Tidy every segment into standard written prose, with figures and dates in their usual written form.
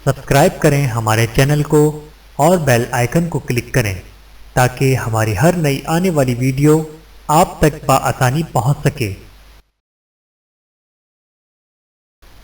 Subscribe کریں ہمارے channel کو اور بیل آئیکن کو کلک کریں تاکہ ہماری ہر نئی آنے والی ویڈیو آپ تک بآسانی پہنچ سکے۔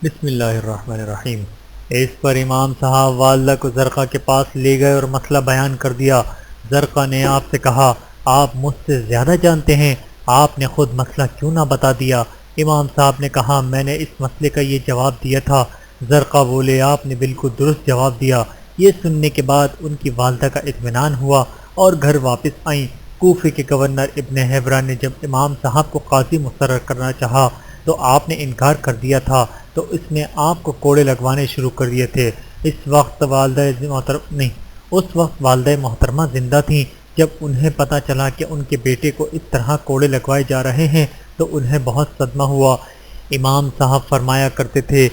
بسم اللہ الرحمن الرحیم۔ اس پر امام صاحب والدہ کو زرقہ کے پاس لے گئے اور مسئلہ بیان کر دیا۔ زرقہ نے آپ سے کہا، آپ مجھ سے زیادہ جانتے ہیں، آپ نے خود مسئلہ کیوں نہ بتا دیا؟ امام صاحب نے کہا، میں نے اس مسئلے کا یہ جواب دیا تھا۔ زرقہ بولے، آپ نے بالکل درست جواب دیا۔ یہ سننے کے بعد ان کی والدہ کا اطمینان ہوا اور گھر واپس آئیں۔ کوفے کے گورنر ابن ہیبران نے جب امام صاحب کو قاضی مقرر کرنا چاہا تو آپ نے انکار کر دیا تھا، تو اس نے آپ کو کوڑے لگوانے شروع کر دیے تھے۔ اس وقت والدہ محترمہ زندہ تھیں۔ جب انہیں پتہ چلا کہ ان کے بیٹے کو اس طرح کوڑے لگوائے جا رہے ہیں تو انہیں بہت صدمہ ہوا۔ امام صاحب فرمایا کرتے تھے،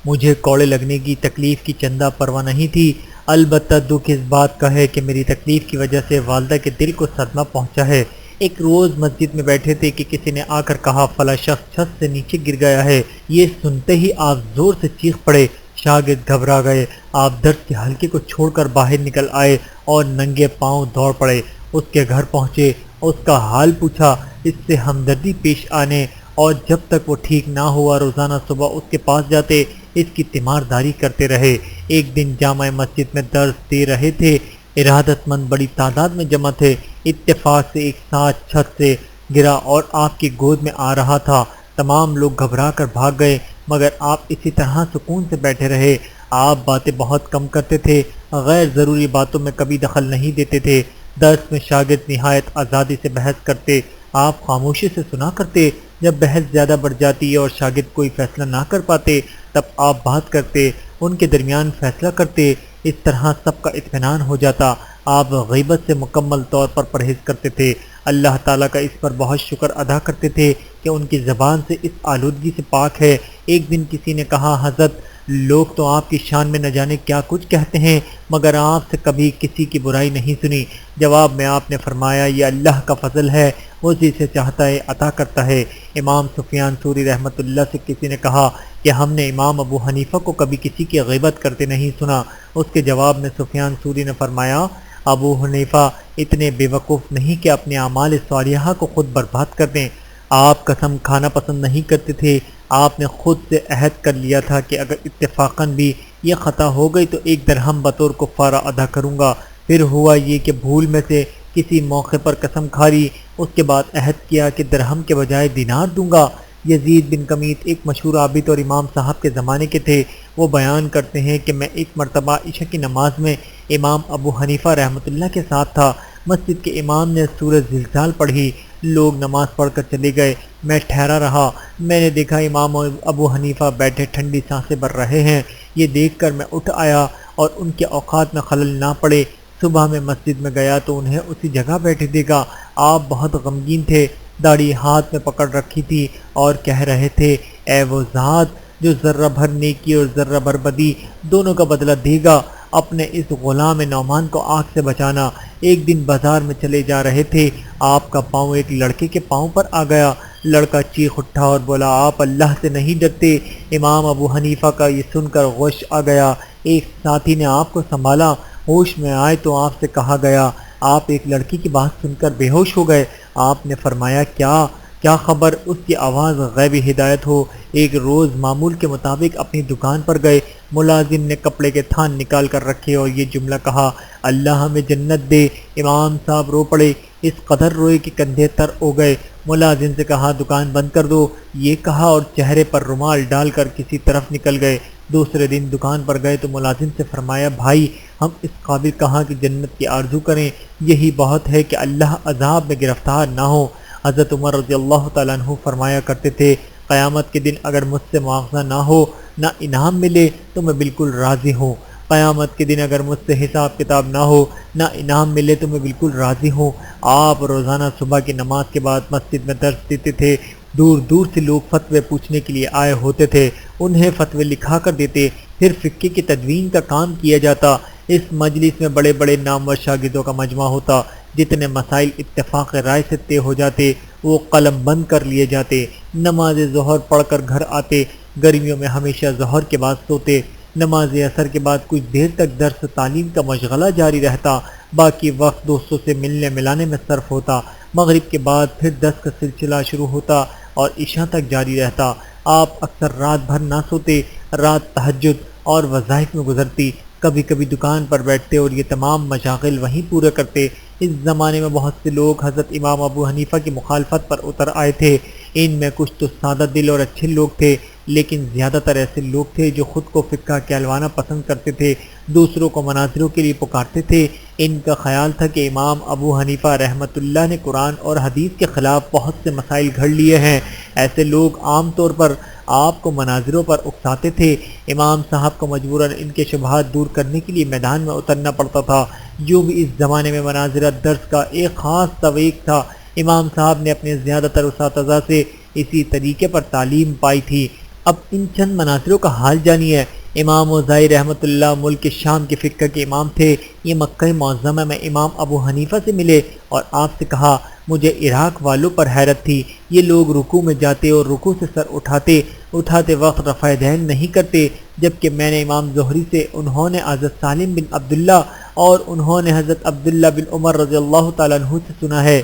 مجھے کوڑے لگنے کی تکلیف کی چندہ پرواہ نہیں تھی، البتہ دکھ اس بات کا ہے کہ میری تکلیف کی وجہ سے والدہ کے دل کو صدمہ پہنچا ہے۔ ایک روز مسجد میں بیٹھے تھے کہ کسی نے آ کر کہا، فلاں شخص چھت سے نیچے گر گیا ہے۔ یہ سنتے ہی آپ زور سے چیخ پڑے، شاگرد گھبرا گئے۔ آپ درد کے حلقے کو چھوڑ کر باہر نکل آئے اور ننگے پاؤں دوڑ پڑے، اس کے گھر پہنچے، اس کا حال پوچھا، اس سے ہمدردی پیش آنے اور جب تک وہ ٹھیک نہ ہوا روزانہ صبح اس کے پاس جاتے، اس کی تیمارداری کرتے رہے۔ ایک دن جامع مسجد میں درس دے رہے تھے، ارادت مند بڑی تعداد میں جمع تھے۔ اتفاق سے ایک ساتھ چھت سے گرا اور آپ کی گود میں آ رہا تھا۔ تمام لوگ گھبرا کر بھاگ گئے، مگر آپ اسی طرح سکون سے بیٹھے رہے۔ آپ باتیں بہت کم کرتے تھے، غیر ضروری باتوں میں کبھی دخل نہیں دیتے تھے۔ درس میں شاگرد نہایت آزادی سے بحث کرتے، آپ خاموشی سے سنا کرتے۔ جب بحث زیادہ بڑھ جاتی اور شاگرد کوئی فیصلہ نہ کر پاتے تب آپ بات کرتے، ان کے درمیان فیصلہ کرتے۔ اس طرح سب کا اطمینان ہو جاتا۔ آپ غیبت سے مکمل طور پر پرہیز کرتے تھے۔ اللہ تعالیٰ کا اس پر بہت شکر ادا کرتے تھے کہ ان کی زبان سے اس آلودگی سے پاک ہے۔ ایک دن کسی نے کہا، حضرت، لوگ تو آپ کی شان میں نہ جانے کیا کچھ کہتے ہیں، مگر آپ سے کبھی کسی کی برائی نہیں سنی۔ جواب میں آپ نے فرمایا، یہ اللہ کا فضل ہے، وہ جسے چاہتا ہے عطا کرتا ہے۔ امام سفیان ثوری رحمۃ اللہ سے کسی نے کہا کہ ہم نے امام ابو حنیفہ کو کبھی کسی کی غیبت کرتے نہیں سنا۔ اس کے جواب میں سفیان ثوری نے فرمایا، ابو حنیفہ اتنے بے وقوف نہیں کہ اپنے اعمال صالحہ کو خود برباد کر دیں۔ آپ قسم کھانا پسند نہیں کرتے تھے۔ آپ نے خود سے عہد کر لیا تھا کہ اگر اتفاقاً بھی یہ خطا ہو گئی تو 1 درہم بطور کفارہ ادا کروں گا۔ پھر ہوا یہ کہ بھول میں سے کسی موقع پر قسم کھا لی، اس کے بعد عہد کیا کہ درہم کے بجائے دینار دوں گا۔ یزید بن قمیط ایک مشہور عابد اور امام صاحب کے زمانے کے تھے۔ وہ بیان کرتے ہیں کہ میں ایک مرتبہ عشاء کی نماز میں امام ابو حنیفہ رحمۃ اللہ کے ساتھ تھا۔ مسجد کے امام نے سورۃ زلزال پڑھی، لوگ نماز پڑھ کر چلے گئے، میں ٹھہرا رہا۔ میں نے دیکھا امام ابو حنیفہ بیٹھے ٹھنڈی سانسیں بھر رہے ہیں۔ یہ دیکھ کر میں اٹھ آیا اور ان کے اوقات میں خلل نہ پڑے۔ صبح میں مسجد میں گیا تو انہیں اسی جگہ بیٹھے دیکھا۔ آپ بہت غمگین تھے، داڑھی ہاتھ میں پکڑ رکھی تھی اور کہہ رہے تھے، اے وہ ذات جو ذرہ بھر نیکی اور ذرہ بھر بدی دونوں کا بدلہ دے گا، اپنے اس غلام نعمان کو آگ سے بچانا۔ ایک دن بازار میں چلے جا رہے تھے، آپ کا پاؤں ایک لڑکے کے پاؤں پر آ گیا۔ لڑکا چیخ اٹھا اور بولا، آپ اللہ سے نہیں ڈرتے؟ امام ابو حنیفہ کا یہ سن کر غش آ گیا۔ ایک ساتھی نے آپ کو سنبھالا، ہوش میں آئے تو آپ سے کہا گیا، آپ ایک لڑکی کی بات سن کر بے ہوش ہو گئے۔ آپ نے فرمایا، کیا خبر اس کی آواز غیبی ہدایت ہو۔ ایک روز معمول کے مطابق اپنی دکان پر گئے، ملازم نے کپڑے کے تھان نکال کر رکھے اور یہ جملہ کہا، اللہ ہمیں جنت دے۔ امام صاحب رو پڑے، اس قدر روئے کہ کندھے تر ہو گئے۔ ملازم سے کہا، دکان بند کر دو، یہ کہا اور چہرے پر رومال ڈال کر کسی طرف نکل گئے۔ دوسرے دن دکان پر گئے تو ملازم سے فرمایا، بھائی، ہم اس قابل کہاں کہ جنت کی آرزو کریں، یہی بہت ہے کہ اللہ عذاب میں گرفتار نہ ہو۔ حضرت عمر رضی اللہ تعالیٰ عنہ فرمایا کرتے تھے، قیامت کے دن اگر مجھ سے مواخذہ نہ ہو، نہ انعام ملے تو میں بالکل راضی ہوں۔ قیامت کے دن اگر مجھ سے حساب کتاب نہ ہو، نہ انعام ملے تو میں بالکل راضی ہوں۔ آپ روزانہ صبح کی نماز کے بعد مسجد میں درس دیتے تھے۔ دور دور سے لوگ فتوے پوچھنے کے لیے آئے ہوتے تھے، انہیں فتوے لکھا کر دیتے، پھر فقہ کی تدوین کا کام کیا جاتا۔ اس مجلس میں بڑے بڑے نامور شاگردوں کا مجمع ہوتا، جتنے مسائل اتفاق رائے سے طے ہو جاتے وہ قلم بند کر لیے جاتے۔ نماز ظہر پڑھ کر گھر آتے، گرمیوں میں ہمیشہ ظہر کے بعد سوتے، نماز عصر کے بعد کچھ دیر تک درس و تعلیم کا مشغلہ جاری رہتا، باقی وقت دوستوں سے ملنے ملانے میں صرف ہوتا۔ مغرب کے بعد پھر درس کا سلسلہ شروع ہوتا اور عشاء تک جاری رہتا۔ آپ اکثر رات بھر نہ سوتے، رات تہجد اور وظائف میں گزرتی، کبھی کبھی دکان پر بیٹھتے اور یہ تمام مشاغل وہیں پورے کرتے۔ اس زمانے میں بہت سے لوگ حضرت امام ابو حنیفہ کی مخالفت پر اتر آئے تھے۔ ان میں کچھ تو سادہ دل اور اچھے لوگ تھے، لیکن زیادہ تر ایسے لوگ تھے جو خود کو فقہ کہلوانا پسند کرتے تھے، دوسروں کو مناظروں کے لیے پکارتے تھے۔ ان کا خیال تھا کہ امام ابو حنیفہ رحمۃ اللہ نے قرآن اور حدیث کے خلاف بہت سے مسائل گھڑ لیے ہیں۔ ایسے لوگ عام طور پر آپ کو مناظروں پر اکساتے تھے۔ امام صاحب کو مجبوراً ان کے شبہات دور کرنے کے لیے میدان میں اترنا پڑتا تھا۔ جو بھی اس زمانے میں مناظرت درس کا ایک خاص طریق تھا، امام صاحب نے اپنے زیادہ تر اساتذہ سے اسی طریقے پر تعلیم پائی تھی۔ اب ان چند مناظروں کا حال جانیے۔ امام اوزاعی رحمۃ اللہ ملک شام کے فقہ کے امام تھے۔ یہ مکہ معظمہ میں امام ابو حنیفہ سے ملے اور آپ سے کہا، مجھے عراق والوں پر حیرت تھی، یہ لوگ رکوع میں جاتے اور رکوع سے سر اٹھاتے وقت رفع دین نہیں کرتے، جبکہ میں نے امام زہری سے انہوں نے حضرت سالم بن عبداللہ اور انہوں نے حضرت عبداللہ بن عمر رضی اللہ تعالیٰ عنہ سے سنا ہے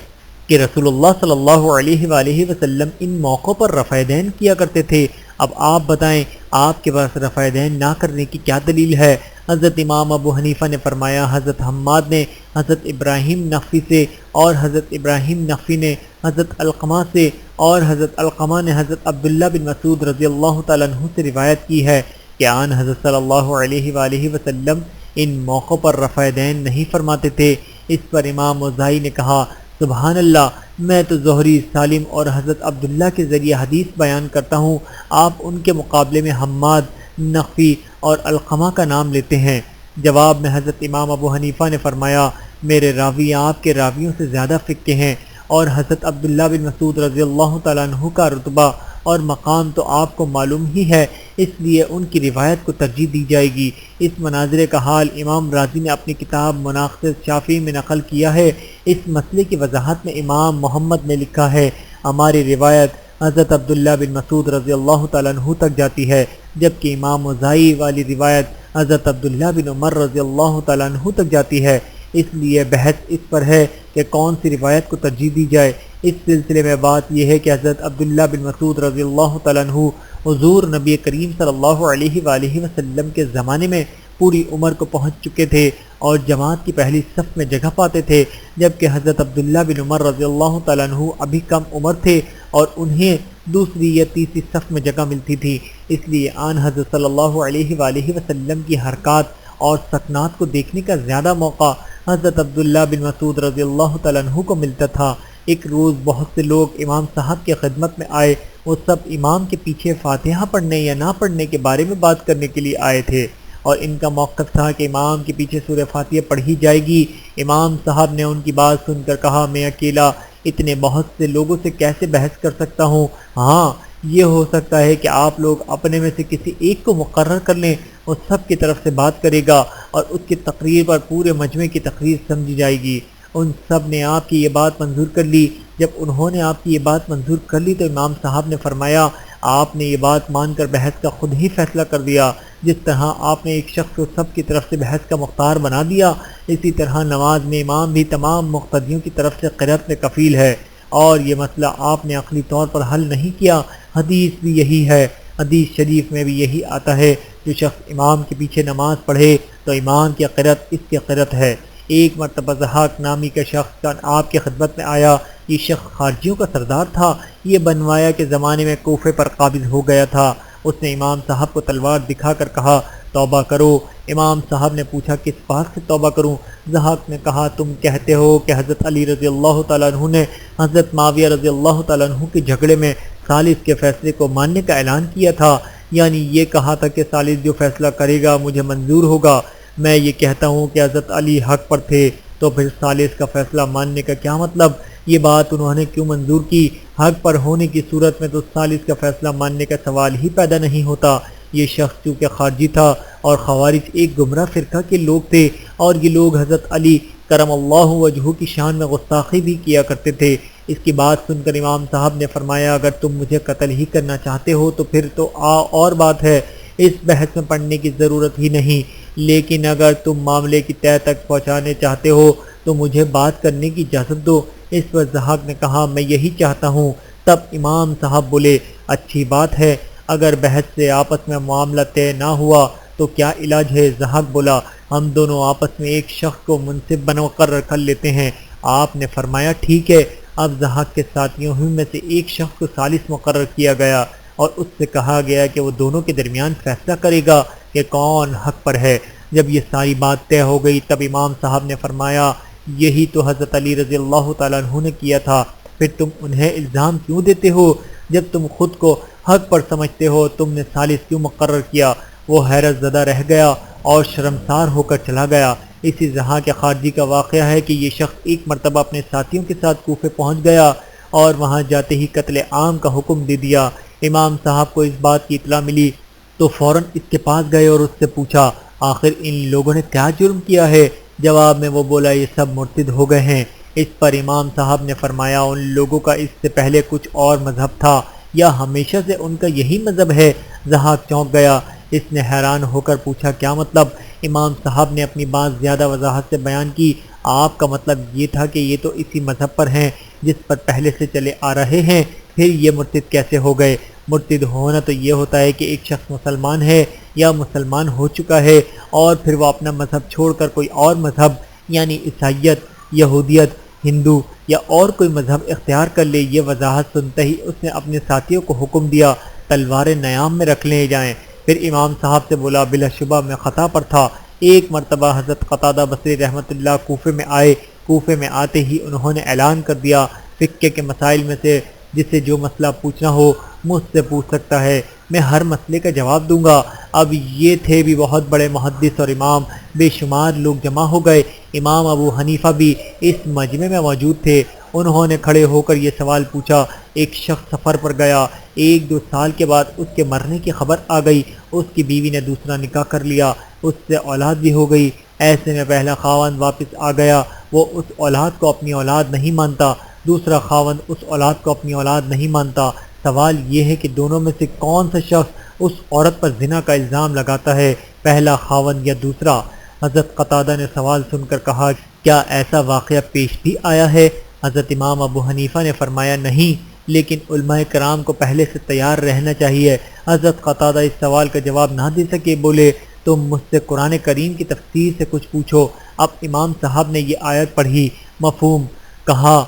کہ رسول اللہ صلی اللہ علیہ وآلہ وسلم ان موقعوں پر رفع دین کیا کرتے تھے۔ اب آپ بتائیں، آپ کے پاس رفع دین نہ کرنے کی کیا دلیل ہے؟ حضرت امام ابو حنیفہ نے فرمایا، حضرت حماد نے حضرت ابراہیم نخعی سے اور حضرت ابراہیم نخعی نے حضرت علقمہ سے اور حضرت علقمہ نے حضرت عبداللہ بن مسعود رضی اللہ تعالیٰ عنہ سے روایت کی ہے کہ آن حضرت صلی اللہ علیہ وآلہ وسلم ان موقعوں پر رفع دین نہیں فرماتے تھے۔ اس پر امام اوزاعی نے کہا، سبحان اللہ، میں تو زہری، سالم اور حضرت عبداللہ کے ذریعے حدیث بیان کرتا ہوں، آپ ان کے مقابلے میں حماد، نخعی اور علقمہ کا نام لیتے ہیں۔ جواب میں حضرت امام ابو حنیفہ نے فرمایا، میرے راوی آپ کے راویوں سے زیادہ فقہ ہیں، اور حضرت عبداللہ بن مسعود رضی اللہ تعالیٰ عنہ کا رتبہ اور مقام تو آپ کو معلوم ہی ہے، اس لیے ان کی روایت کو ترجیح دی جائے گی۔ اس مناظرے کا حال امام راضی نے اپنی کتاب مناقص شافعی میں نقل کیا ہے۔ اس مسئلے کی وضاحت میں امام محمد نے لکھا ہے، ہماری روایت حضرت عبداللہ بن مسعود رضی اللہ تعالیٰ عنہ تک جاتی ہے، جبکہ امام اوزاعی والی روایت حضرت عبداللہ بن عمر رضی اللہ تعالیٰ عنہ تک جاتی ہے۔ اس لیے بحث اس پر ہے کہ کون سی روایت کو ترجیح دی جائے۔ اس سلسلے میں بات یہ ہے کہ حضرت عبداللہ بن مسعود رضی اللہ تعالیٰ عنہ حضور نبی کریم صلی اللہ علیہ وآلہ وسلم کے زمانے میں پوری عمر کو پہنچ چکے تھے اور جماعت کی پہلی صف میں جگہ پاتے تھے، جبکہ حضرت عبداللہ بن عمر رضی اللہ تعالیٰ عنہ ابھی کم عمر تھے اور انہیں دوسری یا تیسری صف میں جگہ ملتی تھی۔ اس لیے آن حضرت صلی اللہ علیہ وآلہ وسلم کی حرکات اور سکنات کو دیکھنے کا زیادہ موقع حضرت عبداللہ بن مسعود رضی اللہ تعالیٰ عنہ کو ملتا تھا۔ ایک روز بہت سے لوگ امام صاحب کی خدمت میں آئے، وہ سب امام کے پیچھے فاتحہ پڑھنے یا نہ پڑھنے کے بارے میں بات کرنے کے لیے آئے تھے، اور ان کا موقف تھا کہ امام کے پیچھے سورہ فاتحہ پڑھی جائے گی۔ امام صاحب نے ان کی بات سن کر کہا، میں اکیلا اتنے بہت سے لوگوں سے کیسے بحث کر سکتا ہوں؟ ہاں، یہ ہو سکتا ہے کہ آپ لوگ اپنے میں سے کسی ایک کو مقرر کر لیں، وہ سب کی طرف سے بات کرے گا اور اس کی تقریر پر پورے مجمع کی تقریر سمجھی جائے گی۔ ان سب نے آپ کی یہ بات منظور کر لی۔ جب انہوں نے آپ کی یہ بات منظور کر لی تو امام صاحب نے فرمایا، آپ نے یہ بات مان کر بحث کا خود ہی فیصلہ کر دیا۔ جس طرح آپ نے ایک شخص کو سب کی طرف سے بحث کا مختار بنا دیا، اسی طرح نماز میں امام بھی تمام مقتدیوں کی طرف سے قرأت میں کفیل ہے، اور یہ مسئلہ آپ نے عقلی طور پر حل نہیں کیا۔ حدیث بھی یہی ہے، حدیث شریف میں بھی یہی آتا ہے، جو شخص امام کے پیچھے نماز پڑھے تو امام کی قرأت اس کی قرأت ہے۔ ایک مرتبہ ضحاک نامی کا شخص آپ کی خدمت میں آیا۔ یہ شخص خارجیوں کا سردار تھا۔ یہ بنوایا کے زمانے میں کوفے پر قابض ہو گیا تھا۔ اس نے امام صاحب کو تلوار دکھا کر کہا، توبہ کرو۔ امام صاحب نے پوچھا، کس بات سے توبہ کروں؟ ضحاک نے کہا، تم کہتے ہو کہ حضرت علی رضی اللہ تعالیٰ عنہ نے حضرت معاویہ رضی اللہ تعالیٰ عنہ کے جھگڑے میں ثالث کے فیصلے کو ماننے کا اعلان کیا تھا، یعنی یہ کہا تھا کہ ثالث جو فیصلہ کرے گا مجھے منظور ہوگا۔ میں یہ کہتا ہوں کہ حضرت علی حق پر تھے، تو پھر ثالث کا فیصلہ ماننے کا کیا مطلب؟ یہ بات انہوں نے کیوں منظور کی؟ حق پر ہونے کی صورت میں تو ثالث کا فیصلہ ماننے کا سوال ہی پیدا نہیں ہوتا۔ یہ شخص چونکہ خارجی تھا اور خوارج ایک گمراہ فرقہ کے لوگ تھے، اور یہ لوگ حضرت علی کرم اللہ وجہہ کی شان میں گستاخی بھی کیا کرتے تھے۔ اس کی بات سن کر امام صاحب نے فرمایا، اگر تم مجھے قتل ہی کرنا چاہتے ہو تو پھر تو اور بات ہے۔ اس بحث میں پڑھنے کی ضرورت ہی نہیں، لیکن اگر تم معاملے کی تہہ تک پہنچانے چاہتے ہو تو مجھے بات کرنے کی اجازت دو۔ اس پر ضحاک نے کہا میں یہی چاہتا ہوں۔ تب امام صاحب بولے اچھی بات ہے، اگر بحث سے آپس میں معاملہ طے نہ ہوا تو کیا علاج ہے؟ ضحاک بولا ہم دونوں آپس میں ایک شخص کو منصف مقرر کر لیتے ہیں۔ آپ نے فرمایا ٹھیک ہے۔ اب ضحاک کے ساتھیوں میں سے ایک شخص کو ثالث مقرر کیا گیا اور اس سے کہا گیا کہ وہ دونوں کے درمیان فیصلہ کرے گا کہ کون حق پر ہے۔ جب یہ ساری بات طے ہو گئی تب امام صاحب نے فرمایا یہی تو حضرت علی رضی اللہ تعالیٰ عنہ نے کیا تھا، پھر تم انہیں الزام کیوں دیتے ہو؟ جب تم خود کو حق پر سمجھتے ہو تم نے ثالث کیوں مقرر کیا؟ وہ حیرت زدہ رہ گیا اور شرمسار ہو کر چلا گیا۔ اسی ضحاک کے خارجی کا واقعہ ہے کہ یہ شخص ایک مرتبہ اپنے ساتھیوں کے ساتھ کوفے پہنچ گیا اور وہاں جاتے ہی قتل عام کا حکم دے دیا۔ امام صاحب کو اس بات کی اطلاع ملی تو فوراً اس کے پاس گئے اور اس سے پوچھا آخر ان لوگوں نے کیا جرم کیا ہے؟ جواب میں وہ بولا یہ سب مرتد ہو گئے ہیں۔ اس پر امام صاحب نے فرمایا ان لوگوں کا اس سے پہلے کچھ اور مذہب تھا یا ہمیشہ سے ان کا یہی مذہب ہے؟ ضحاک چونک گیا۔ اس نے حیران ہو کر پوچھا کیا مطلب؟ امام صاحب نے اپنی بات زیادہ وضاحت سے بیان کی آپ کا مطلب یہ تھا کہ یہ تو اسی مذہب پر ہیں جس پر پہلے سے چلے آ رہے ہیں، پھر یہ مرتد کیسے ہو گئے؟ مرتد ہونا تو یہ ہوتا ہے کہ ایک شخص مسلمان ہے یا مسلمان ہو چکا ہے اور پھر وہ اپنا مذہب چھوڑ کر کوئی اور مذہب یعنی عیسائیت، یہودیت، ہندو یا اور کوئی مذہب اختیار کر لے۔ یہ وضاحت سنتے ہی اس نے اپنے ساتھیوں کو حکم دیا تلواریں نیام میں رکھ لے جائیں۔ پھر امام صاحب سے بولا بلا شبہ میں خطا پر تھا۔ ایک مرتبہ حضرت قتادہ بصری رحمۃ اللہ کوفے میں آئے۔ کوفے میں آتے ہی انہوں نے اعلان کر دیا فقہ کے مسائل میں سے جسے جو مسئلہ پوچھنا ہو مجھ سے پوچھ سکتا ہے، میں ہر مسئلے کا جواب دوں گا۔ اب یہ تھے بھی بہت بڑے محدث اور امام، بے شمار لوگ جمع ہو گئے۔ امام ابو حنیفہ بھی اس مجمع میں موجود تھے۔ انہوں نے کھڑے ہو کر یہ سوال پوچھا ایک شخص سفر پر گیا، 1-2 سال کے بعد اس کے مرنے کی خبر آ گئی، اس کی بیوی نے دوسرا نکاح کر لیا، اس سے اولاد بھی ہو گئی، ایسے میں پہلا خاوند واپس آ گیا، وہ اس اولاد کو اپنی اولاد نہیں مانتا، دوسرا خاوند اس اولاد کو اپنی اولاد نہیں مانتا۔ سوال یہ ہے کہ دونوں میں سے کون سا شخص اس عورت پر زنا کا الزام لگاتا ہے، پہلا خاوند یا دوسرا؟ حضرت قتادہ نے سوال سن کر کہا کیا ایسا واقعہ پیش بھی آیا ہے؟ حضرت امام ابو حنیفہ نے فرمایا نہیں، لیکن علماء کرام کو پہلے سے تیار رہنا چاہیے۔ حضرت قتادہ اس سوال کا جواب نہ دے سکے، بولے تم مجھ سے قرآن کریم کی تفسیر سے کچھ پوچھو۔ اب امام صاحب نے یہ آیت پڑھی، مفہوم؟ کہا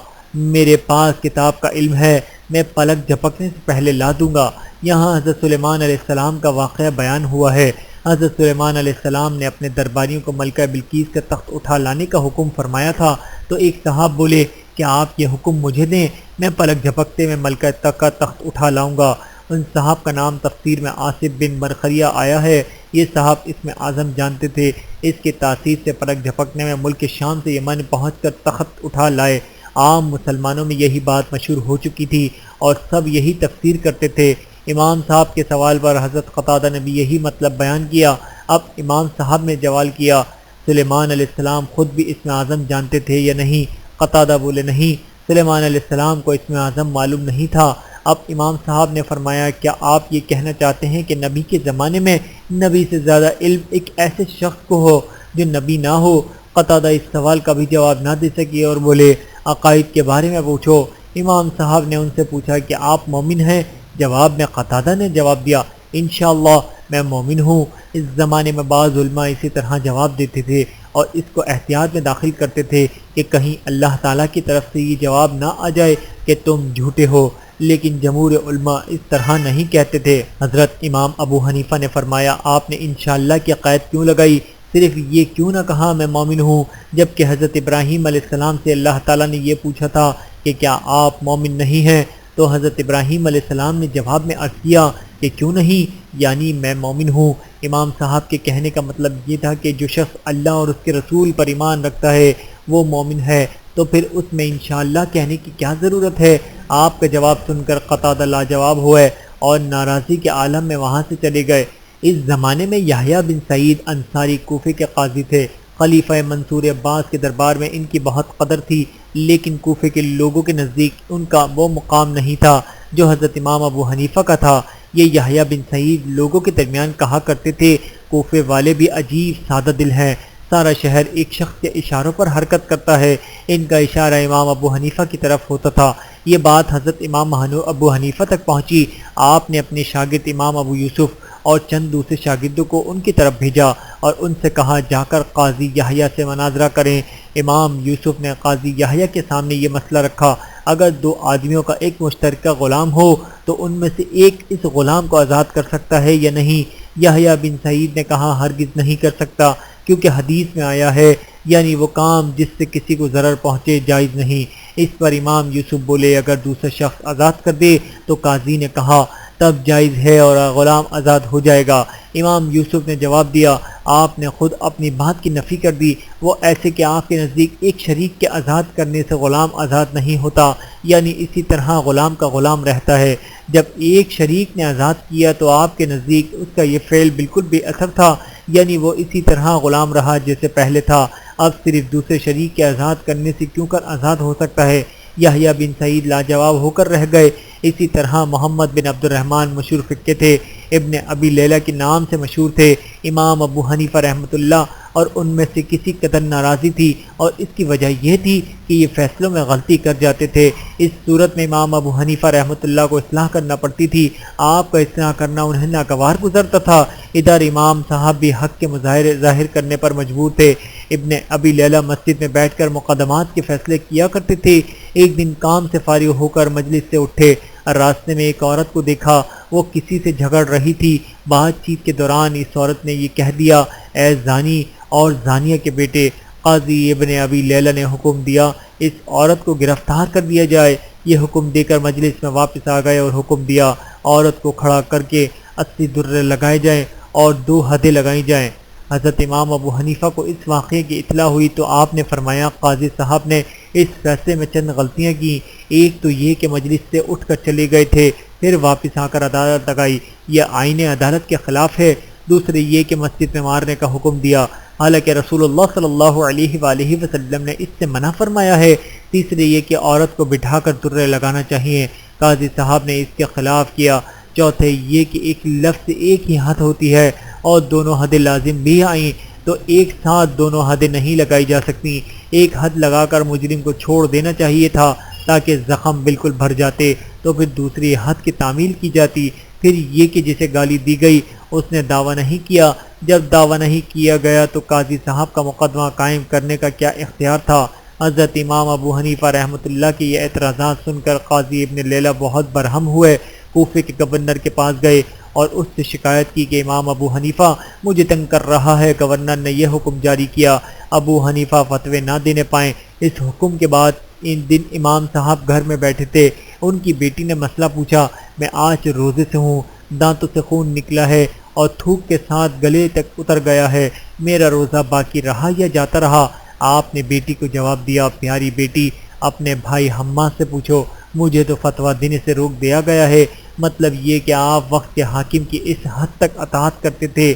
میرے پاس کتاب کا علم ہے، میں پلک جھپکنے سے پہلے لا دوں گا۔ یہاں حضرت سلیمان علیہ السلام کا واقعہ بیان ہوا ہے۔ حضرت سلیمان علیہ السلام نے اپنے درباریوں کو ملکہ بلقیس کا تخت اٹھا لانے کا حکم فرمایا تھا، تو ایک صاحب بولے کہ آپ یہ حکم مجھے دیں، میں پلک جھپکتے میں ملکہ تک کا تخت اٹھا لاؤں گا۔ ان صاحب کا نام تفسیر میں آصف بن مرخریہ آیا ہے۔ یہ صاحب اس میں اعظم جانتے تھے، اس کی تاثیر سے پلک جھپکنے میں ملک شام سے یمن پہنچ کر تخت اٹھا لائے۔ عام مسلمانوں میں یہی بات مشہور ہو چکی تھی اور سب یہی تفسیر کرتے تھے۔ امام صاحب کے سوال پر حضرت قتادہ نے بھی یہی مطلب بیان کیا۔ اب امام صاحب نے سوال کیا سلیمان علیہ السلام خود بھی اسم اعظم جانتے تھے یا نہیں؟ قتادہ بولے نہیں، سلیمان علیہ السلام کو اسم اعظم معلوم نہیں تھا۔ اب امام صاحب نے فرمایا کیا آپ یہ کہنا چاہتے ہیں کہ نبی کے زمانے میں نبی سے زیادہ علم ایک ایسے شخص کو ہو جو نبی نہ ہو؟ قتادہ اس سوال کا بھی جواب نہ دے سکے اور بولے عقائد کے بارے میں پوچھو۔ امام صاحب نے ان سے پوچھا کہ آپ مومن ہیں؟ جواب میں قتادہ نے جواب دیا انشاءاللہ میں مومن ہوں۔ اس زمانے میں بعض علماء اسی طرح جواب دیتے تھے اور اس کو احتیاط میں داخل کرتے تھے کہ کہیں اللہ تعالیٰ کی طرف سے یہ جواب نہ آ جائے کہ تم جھوٹے ہو، لیکن جمہور علماء اس طرح نہیں کہتے تھے۔ حضرت امام ابو حنیفہ نے فرمایا آپ نے انشاءاللہ کی قید کیوں لگائی؟ صرف یہ کیوں نہ کہا میں مومن ہوں، جبکہ حضرت ابراہیم علیہ السلام سے اللہ تعالیٰ نے یہ پوچھا تھا کہ کیا آپ مومن نہیں ہیں؟ تو حضرت ابراہیم علیہ السلام نے جواب میں عرض کیا کہ کیوں نہیں، یعنی میں مومن ہوں۔ امام صاحب کے کہنے کا مطلب یہ تھا کہ جو شخص اللہ اور اس کے رسول پر ایمان رکھتا ہے وہ مومن ہے، تو پھر اس میں انشاءاللہ کہنے کی کیا ضرورت ہے؟ آپ کا جواب سن کر قتادہ لاجواب ہوئے اور ناراضی کے عالم میں وہاں سے چلے گئے۔ اس زمانے میں یحییٰ بن سعید انصاری کوفے کے قاضی تھے۔ خلیفہ منصور عباس کے دربار میں ان کی بہت قدر تھی، لیکن کوفے کے لوگوں کے نزدیک ان کا وہ مقام نہیں تھا جو حضرت امام ابو حنیفہ کا تھا۔ یہ یحییٰ بن سعید لوگوں کے درمیان کہا کرتے تھے، کوفے والے بھی عجیب سادہ دل ہیں، سارا شہر ایک شخص کے اشاروں پر حرکت کرتا ہے۔ ان کا اشارہ امام ابو حنیفہ کی طرف ہوتا تھا۔ یہ بات حضرت امام ابو حنیفہ تک پہنچی۔ آپ نے اپنے شاگرد امام ابو یوسف اور چند دوسرے شاگردوں کو ان کی طرف بھیجا اور ان سے کہا جا کر قاضی یحییٰ سے مناظرہ کریں۔ امام یوسف نے قاضی یحییٰ کے سامنے یہ مسئلہ رکھا، اگر دو آدمیوں کا ایک مشترکہ غلام ہو تو ان میں سے ایک اس غلام کو آزاد کر سکتا ہے یا نہیں؟ یحییٰ بن سعید نے کہا ہرگز نہیں کر سکتا، کیونکہ حدیث میں آیا ہے یعنی وہ کام جس سے کسی کو ضرر پہنچے جائز نہیں۔ اس پر امام یوسف بولے اگر دوسرا شخص آزاد کر دے تو قاضی نے کہا تب جائز ہے اور غلام آزاد ہو جائے گا۔ امام یوسف نے جواب دیا آپ نے خود اپنی بات کی نفی کر دی، وہ ایسے کہ آپ کے نزدیک ایک شریک کے آزاد کرنے سے غلام آزاد نہیں ہوتا، یعنی اسی طرح غلام کا غلام رہتا ہے۔ جب ایک شریک نے آزاد کیا تو آپ کے نزدیک اس کا یہ فعل بالکل بے اثر تھا، یعنی وہ اسی طرح غلام رہا جیسے پہلے تھا، اب صرف دوسرے شریک کے آزاد کرنے سے کیوں کر آزاد ہو سکتا ہے؟ یحییٰ بن سعید لاجواب ہو کر رہ گئے۔ اسی طرح محمد بن عبد الرحمن مشہور فقہ تھے، ابن ابی لیلہ کے نام سے مشہور تھے۔ امام ابو حنیفہ رحمۃ اللہ اور ان میں سے کسی قدر ناراضی تھی، اور اس کی وجہ یہ تھی کہ یہ فیصلوں میں غلطی کر جاتے تھے۔ اس صورت میں امام ابو حنیفہ رحمۃ اللہ کو اصلاح کرنا پڑتی تھی، آپ کا اصلاح کرنا انہیں ناگوار گزرتا تھا۔ ادھر امام صاحب بھی حق کے مظاہرے ظاہر کرنے پر مجبور تھے۔ ابن ابی لیلہ مسجد میں بیٹھ کر مقدمات کے فیصلے کیا کرتے تھے۔ ایک دن کام سے فارغ ہو کر مجلس سے اٹھے، راستے میں ایک عورت کو دیکھا، وہ کسی سے جھگڑ رہی تھی۔ بات چیت کے دوران اس عورت نے یہ کہہ دیا اے زانی اور زانیہ کے بیٹے، قاضی ابن ابی لیلہ نے حکم دیا اس عورت کو گرفتار کر دیا جائے۔ یہ حکم دے کر مجلس میں واپس آ گئے اور حکم دیا عورت کو کھڑا کر کے 80 درے لگائے جائیں اور 2 حدیں لگائی جائیں۔ حضرت امام ابو حنیفہ کو اس واقعے کی اطلاع ہوئی تو آپ نے فرمایا قاضی صاحب نے اس فیصلے میں چند غلطیاں کی، ایک تو یہ کہ مجلس سے اٹھ کر چلے گئے تھے پھر واپس آ کر عدالت لگائی، یہ آئین عدالت کے خلاف ہے۔ دوسرے یہ کہ مسجد میں مارنے کا حکم دیا، حالانکہ رسول اللہ صلی اللہ علیہ وآلہ وسلم نے اس سے منع فرمایا ہے۔ تیسرے یہ کہ عورت کو بٹھا کر درے لگانا چاہیے، قاضی صاحب نے اس کے خلاف کیا۔ چوتھے یہ کہ ایک لفظ سے ایک ہی حد ہوتی ہے اور دونوں حدیں لازم بھی آئیں تو ایک ساتھ دونوں حدیں نہیں لگائی جا سکتی، ایک حد لگا کر مجرم کو چھوڑ دینا چاہیے تھا تاکہ زخم بالکل بھر جاتے تو پھر دوسری حد کی تعمیل کی جاتی۔ پھر یہ کہ جسے گالی دی گئی اس نے دعویٰ نہیں کیا، جب دعویٰ نہیں کیا گیا تو قاضی صاحب کا مقدمہ قائم کرنے کا کیا اختیار تھا؟ حضرت امام ابو حنیفہ رحمۃ اللہ کی یہ اعتراضات سن کر قاضی ابن لیلہ بہت برہم ہوئے، کوفے کے گورنر کے پاس گئے اور اس سے شکایت کی کہ امام ابو حنیفہ مجھے تنگ کر رہا ہے۔ گورنر نے یہ حکم جاری کیا، ابو حنیفہ فتوے نہ دینے پائیں۔ اس حکم کے بعد ان دن امام صاحب گھر میں بیٹھے تھے، ان کی بیٹی نے مسئلہ پوچھا، میں آج روزے سے ہوں، دانتوں سے خون نکلا ہے اور تھوک کے ساتھ گلے تک اتر گیا ہے، میرا روزہ باقی رہا یا جاتا رہا؟ آپ نے بیٹی کو جواب دیا، پیاری بیٹی اپنے بھائی حماد سے پوچھو، مجھے تو فتویٰ دینے سے روک دیا گیا ہے۔ مطلب یہ کہ آپ وقت کے حاکم کی اس حد تک اطاعت کرتے تھے۔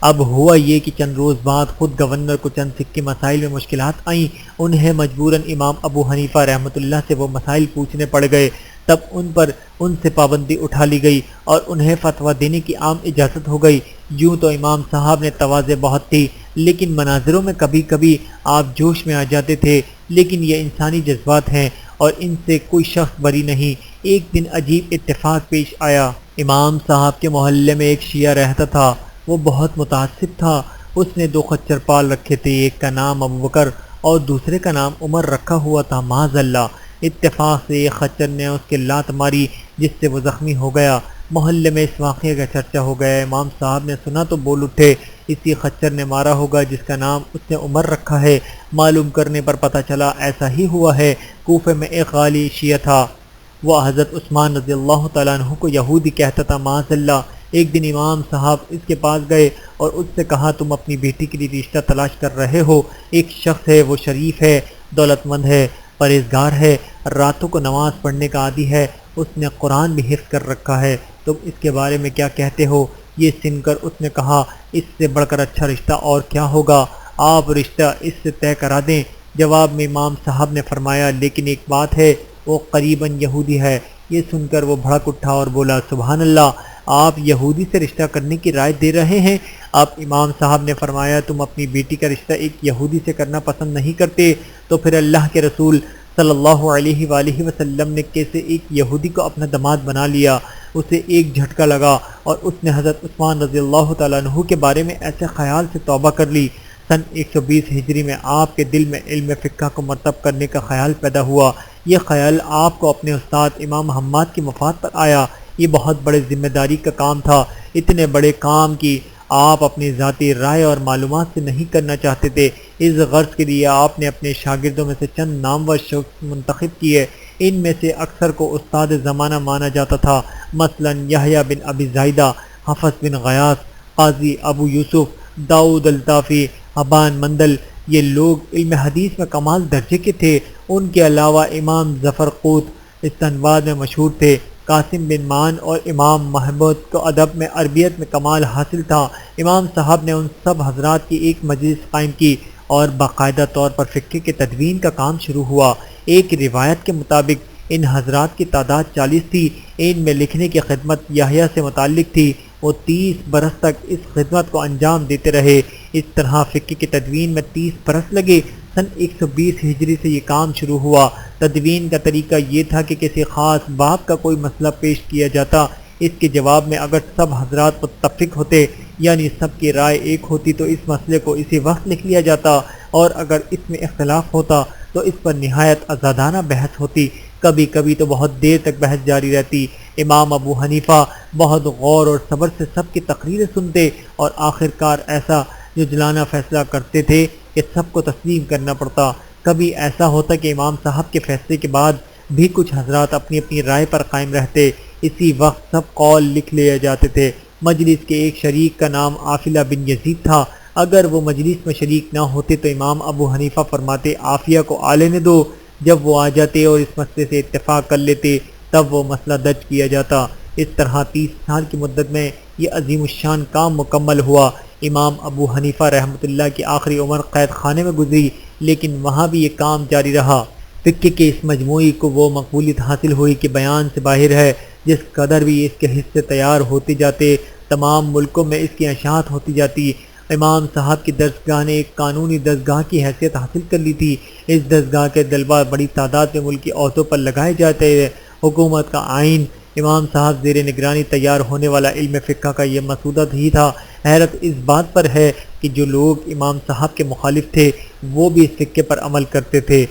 اب ہوا یہ کہ چند روز بعد خود گورنر کو چند فقہی مسائل میں مشکلات آئیں، انہیں مجبوراً امام ابو حنیفہ رحمۃ اللہ سے وہ مسائل پوچھنے پڑ گئے، تب ان سے پابندی اٹھا لی گئی اور انہیں فتویٰ دینے کی عام اجازت ہو گئی۔ یوں تو امام صاحب نے تواضع بہت تھی، لیکن مناظروں میں کبھی کبھی آپ جوش میں آ جاتے تھے، لیکن یہ انسانی جذبات ہیں اور ان سے کوئی شخص بری نہیں۔ ایک دن عجیب اتفاق پیش آیا، امام صاحب کے محلے میں ایک شیعہ رہتا تھا، وہ بہت متعصب تھا، اس نے 2 خچر پال رکھے تھے، ایک کا نام ابوبکر اور دوسرے کا نام عمر رکھا ہوا تھا۔ معاذ اللہ، اتفاق سے ایک خچر نے اس کے لات ماری جس سے وہ زخمی ہو گیا۔ محلے میں اس واقعے کا چرچا ہو گیا، امام صاحب نے سنا تو بول اٹھے، اسی خچر نے مارا ہوگا جس کا نام اس نے عمر رکھا ہے۔ معلوم کرنے پر پتہ چلا ایسا ہی ہوا ہے۔ کوفے میں ایک غالی شیعہ تھا، وہ حضرت عثمان رضی اللہ تعالیٰ عنہ کو یہودی کہتا تھا، معاذ اللہ۔ ایک دن امام صاحب اس کے پاس گئے اور اس سے کہا، تم اپنی بیٹی کے لیے رشتہ تلاش کر رہے ہو، ایک شخص ہے، وہ شریف ہے، دولت مند ہے، پرہیزگار ہے، راتوں کو نماز پڑھنے کا عادی ہے، اس نے قرآن بھی حفظ کر رکھا ہے، تم اس کے بارے میں کیا کہتے ہو؟ یہ سن کر اس نے کہا، اس سے بڑھ کر اچھا رشتہ اور کیا ہوگا، آپ رشتہ اس سے طے کرا دیں۔ جواب میں امام صاحب نے فرمایا، لیکن ایک بات ہے، وہ قریباً یہودی ہے، یہ سن کر وہ بھڑک اٹھا اور بولا سبحان اللہ، آپ یہودی سے رشتہ کرنے کی رائے دے رہے ہیں؟ اب امام صاحب نے فرمایا تم اپنی بیٹی کا رشتہ ایک یہودی سے کرنا پسند نہیں کرتے تو پھر اللہ کے رسول صلی اللہ علیہ وآلہ وسلم نے کیسے ایک یہودی کو اپنا داماد بنا لیا؟ اسے ایک جھٹکا لگا اور اس نے حضرت عثمان رضی اللہ تعالیٰ عنہ کے بارے میں ایسے خیال سے توبہ کر لی۔ سن 120 ہجری میں آپ کے دل میں علم فقہ کو مرتب کرنے کا خیال پیدا ہوا۔ یہ خیال آپ کو اپنے استاد امام حماد کی مفاد پر آیا۔ یہ بہت بڑے ذمہ داری کا کام تھا، اتنے بڑے کام کی آپ اپنی ذاتی رائے اور معلومات سے نہیں کرنا چاہتے تھے۔ اس غرض کے لیے آپ نے اپنے شاگردوں میں سے چند نامور شخص منتخب کیے۔ ان میں سے اکثر کو استاد زمانہ مانا جاتا تھا، مثلا یحییٰ بن ابی زائدہ، حفص بن غیاث، قاضی ابو یوسف، داؤد الطافی، ابان مندل۔ یہ لوگ علم حدیث میں کمال درجے کے تھے۔ ان کے علاوہ امام ظفر قوت استنباط میں مشہور تھے۔ قاسم بن مان اور امام محمود کو ادب میں عربیت میں کمال حاصل تھا۔ امام صاحب نے ان سب حضرات کی ایک مجلس قائم کی اور باقاعدہ طور پر فقہ کے تدوین کا کام شروع ہوا۔ ایک روایت کے مطابق ان حضرات کی تعداد 40 تھی۔ ان میں لکھنے کی خدمت یحییٰ سے متعلق تھی۔ وہ 30 برس تک اس خدمت کو انجام دیتے رہے۔ اس طرح فقہ کی تدوین میں 30 برس لگے۔ سن 120 ہجری سے یہ کام شروع ہوا۔ تدوین کا طریقہ یہ تھا کہ کسی خاص باب کا کوئی مسئلہ پیش کیا جاتا، اس کے جواب میں اگر سب حضرات متفق ہوتے یعنی سب کی رائے ایک ہوتی تو اس مسئلے کو اسی وقت لکھ لیا جاتا، اور اگر اس میں اختلاف ہوتا تو اس پر نہایت آزادانہ بحث ہوتی۔ کبھی کبھی تو بہت دیر تک بحث جاری رہتی۔ امام ابو حنیفہ بہت غور اور صبر سے سب کی تقریریں سنتے اور آخرکار ایسا ججلانہ فیصلہ کرتے تھے کہ سب کو تسلیم کرنا پڑتا۔ کبھی ایسا ہوتا کہ امام صاحب کے فیصلے کے بعد بھی کچھ حضرات اپنی اپنی رائے پر قائم رہتے۔ اسی وقت سب قول لکھ لیے جاتے تھے۔ مجلس کے ایک شریک کا نام عافیہ بن یزید تھا۔ اگر وہ مجلس میں شریک نہ ہوتے تو امام ابو حنیفہ فرماتے عافیہ کو آ لینے دو۔ جب وہ آ جاتے اور اس مسئلے سے اتفاق کر لیتے تب وہ مسئلہ درج کیا جاتا۔ اس طرح 30 سال کی مدت میں یہ عظیم الشان کام مکمل ہوا۔ امام ابو حنیفہ رحمۃ اللہ کی آخری عمر قید خانے میں گزری، لیکن وہاں بھی یہ کام جاری رہا۔ فقہ کے اس مجموعی کو وہ مقبولیت حاصل ہوئی کہ بیان سے باہر ہے۔ جس قدر بھی اس کے حصے تیار ہوتے جاتے تمام ملکوں میں اس کی اشاعت ہوتی جاتی۔ امام صاحب کی درسگاہ نے ایک قانونی درسگاہ کی حیثیت حاصل کر لی تھی۔ اس درسگاہ کے طلباء بڑی تعداد میں ملکی عہدوں پر لگائے جاتے ہیں۔ حکومت کا آئین امام صاحب زیر نگرانی تیار ہونے والا علم فقہ کا یہ مسودہ ہی تھا۔ حیرت اس بات پر ہے کہ جو لوگ امام صاحب کے مخالف تھے وہ بھی اس فقہ پر عمل کرتے تھے،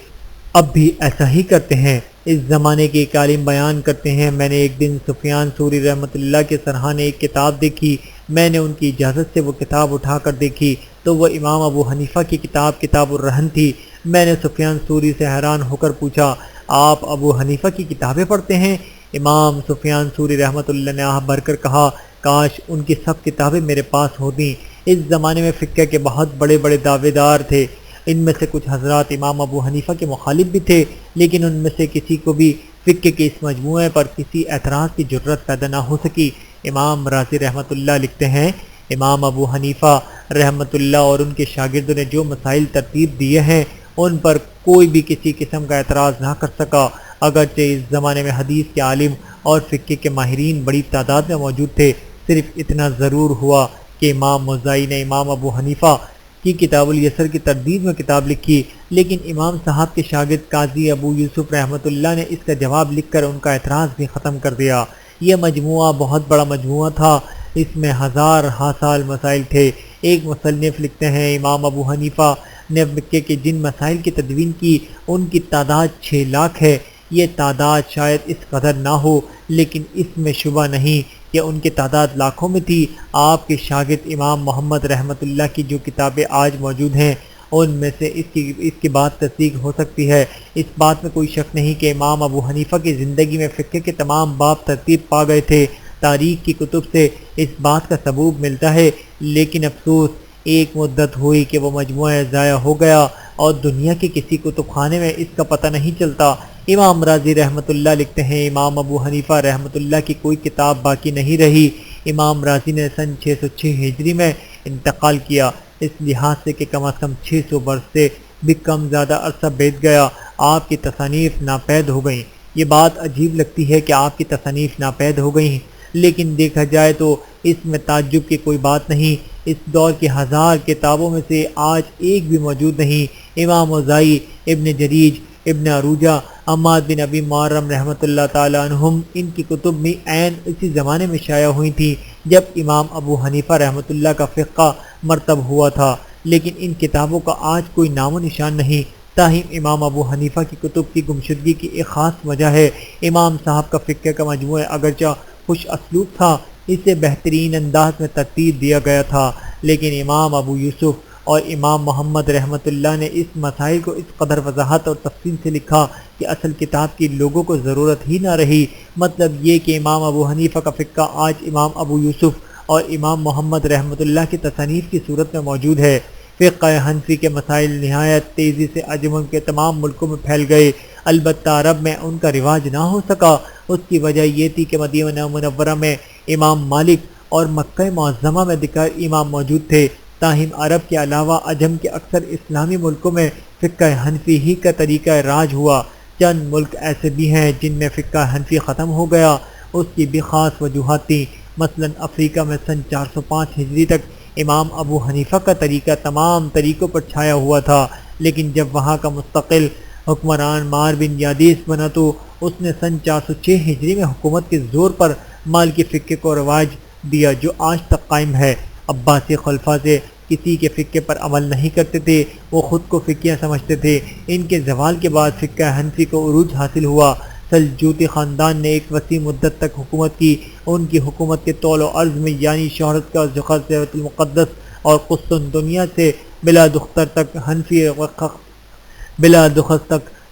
اب بھی ایسا ہی کرتے ہیں۔ اس زمانے کے ایک عالم بیان کرتے ہیں، میں نے ایک دن سفیان ثوری رحمۃ اللہ کے سرحانے ایک کتاب دیکھی۔ میں نے ان کی اجازت سے وہ کتاب اٹھا کر دیکھی تو وہ امام ابو حنیفہ کی کتاب کتاب الرہن تھی۔ میں نے سفیان ثوری سے حیران ہو کر پوچھا، آپ ابو حنیفہ کی کتابیں پڑھتے ہیں؟ امام سفیان ثوری رحمۃ اللہ نے آہ بھر کر کہا، کاش ان کی سب کتابیں میرے پاس ہوتیں۔ اس زمانے میں فقہ کے بہت بڑے بڑے دعوے دار تھے۔ ان میں سے کچھ حضرات امام ابو حنیفہ کے مخالف بھی تھے، لیکن ان میں سے کسی کو بھی فقہ کے اس مجموعے پر کسی اعتراض کی جرت پیدا نہ ہو سکی۔ امام رازی رحمۃ اللہ لکھتے ہیں، امام ابو حنیفہ رحمۃ اللہ اور ان کے شاگردوں نے جو مسائل ترتیب دیے ہیں ان پر کوئی بھی کسی قسم کا اعتراض نہ کر سکا۔ اگرچہ اس زمانے میں حدیث کے عالم اور فقہ کے ماہرین بڑی تعداد میں موجود تھے، صرف اتنا ضرور ہوا کہ امام موزائی نے امام ابو حنیفہ کی کتاب الیسر کی تردید میں کتاب لکھی، لیکن امام صاحب کے شاگرد قاضی ابو یوسف رحمۃ اللہ نے اس کا جواب لکھ کر ان کا اعتراض بھی ختم کر دیا۔ یہ مجموعہ بہت بڑا مجموعہ تھا، اس میں ہزار سال مسائل تھے۔ ایک مصنف لکھتے ہیں، امام ابو حنیفہ نے فقہ کے جن مسائل کی تدوین کی ان کی تعداد 6 لاکھ ہے۔ یہ تعداد شاید اس قدر نہ ہو، لیکن اس میں شبہ نہیں کہ ان کی تعداد لاکھوں میں تھی۔ آپ کے شاگرد امام محمد رحمۃ اللہ کی جو کتابیں آج موجود ہیں ان میں سے اس کی بات تصدیق ہو سکتی ہے۔ اس بات میں کوئی شک نہیں کہ امام ابو حنیفہ کی زندگی میں فقہ کے تمام باب ترتیب پا گئے تھے۔ تاریخ کی کتب سے اس بات کا ثبوت ملتا ہے، لیکن افسوس ایک مدت ہوئی کہ وہ مجموعہ ضائع ہو گیا اور دنیا کے کسی کتب خانے میں اس کا پتہ نہیں چلتا۔ امام رازی رحمۃ اللہ لکھتے ہیں، امام ابو حنیفہ رحمۃ اللہ کی کوئی کتاب باقی نہیں رہی۔ امام رازی نے سن 606 ہجری میں انتقال کیا، اس لحاظ سے کہ کم از کم 600 برس سے بھی کم زیادہ عرصہ بیت گیا۔ آپ کی تصانیف ناپید ہو گئیں۔ یہ بات عجیب لگتی ہے کہ آپ کی تصانیف ناپید ہو گئی ہیں، لیکن دیکھا جائے تو اس میں تعجب کی کوئی بات نہیں۔ اس دور کی 1000 کتابوں میں سے آج ایک بھی موجود نہیں۔ امام اوزاعی، ابن جریج، ابن عروجہ، حماد بن ابی معرم رحمۃ اللہ تعالی عنہم، ان کی کتب بھی عین اسی زمانے میں شائع ہوئی تھیں جب امام ابو حنیفہ رحمۃ اللہ کا فقہ مرتب ہوا تھا، لیکن ان کتابوں کا آج کوئی نام و نشان نہیں۔ تاہم امام ابو حنیفہ کی کتب کی گمشدگی کی ایک خاص وجہ ہے۔ امام صاحب کا فقہ کا مجموعہ اگرچہ خوش اسلوب تھا، اسے بہترین انداز میں ترتیب دیا گیا تھا، لیکن امام ابو یوسف اور امام محمد رحمۃ اللہ نے اس مسائل کو اس قدر وضاحت اور تفصیل سے لکھا کہ اصل کتاب کی لوگوں کو ضرورت ہی نہ رہی۔ مطلب یہ کہ امام ابو حنیفہ کا فقہ آج امام ابو یوسف اور امام محمد رحمۃ اللہ کی تصانیف کی صورت میں موجود ہے۔ فقہ حنفی کے مسائل نہایت تیزی سے عجم کے تمام ملکوں میں پھیل گئے، البتہ عرب میں ان کا رواج نہ ہو سکا۔ اس کی وجہ یہ تھی کہ مدینہ منورہ میں امام مالک اور مکہ معظمہ میں دیگر امام موجود تھے، تاہم عرب کے علاوہ عجم کے اکثر اسلامی ملکوں میں فقہ حنفی ہی کا طریقہ راج ہوا۔ چند ملک ایسے بھی ہیں جن میں فقہ حنفی ختم ہو گیا، اس کی بھی خاص وجوہات تھیں۔ مثلا افریقہ میں سن 405 ہجری تک امام ابو حنیفہ کا طریقہ تمام طریقوں پر چھایا ہوا تھا، لیکن جب وہاں کا مستقل حکمران مار بن یادیس بنا تو اس نے سن 406 ہجری میں حکومت کے زور پر مالکی فقہ کو رواج دیا جو آج تک قائم ہے۔ عباسی خلفاء سے کسی کے فقہ پر عمل نہیں کرتے تھے، وہ خود کو فقیہ سمجھتے تھے۔ ان کے زوال کے بعد فقہ حنفی کو عروج حاصل ہوا۔ سلجوقی خاندان نے ایک وسیع مدت تک حکومت کی۔ ان کی حکومت کے طول و عرض میں یعنی شہرت کا ذخر سے بیت المقدس اور قسطنطنیہ سے بلا دخت تک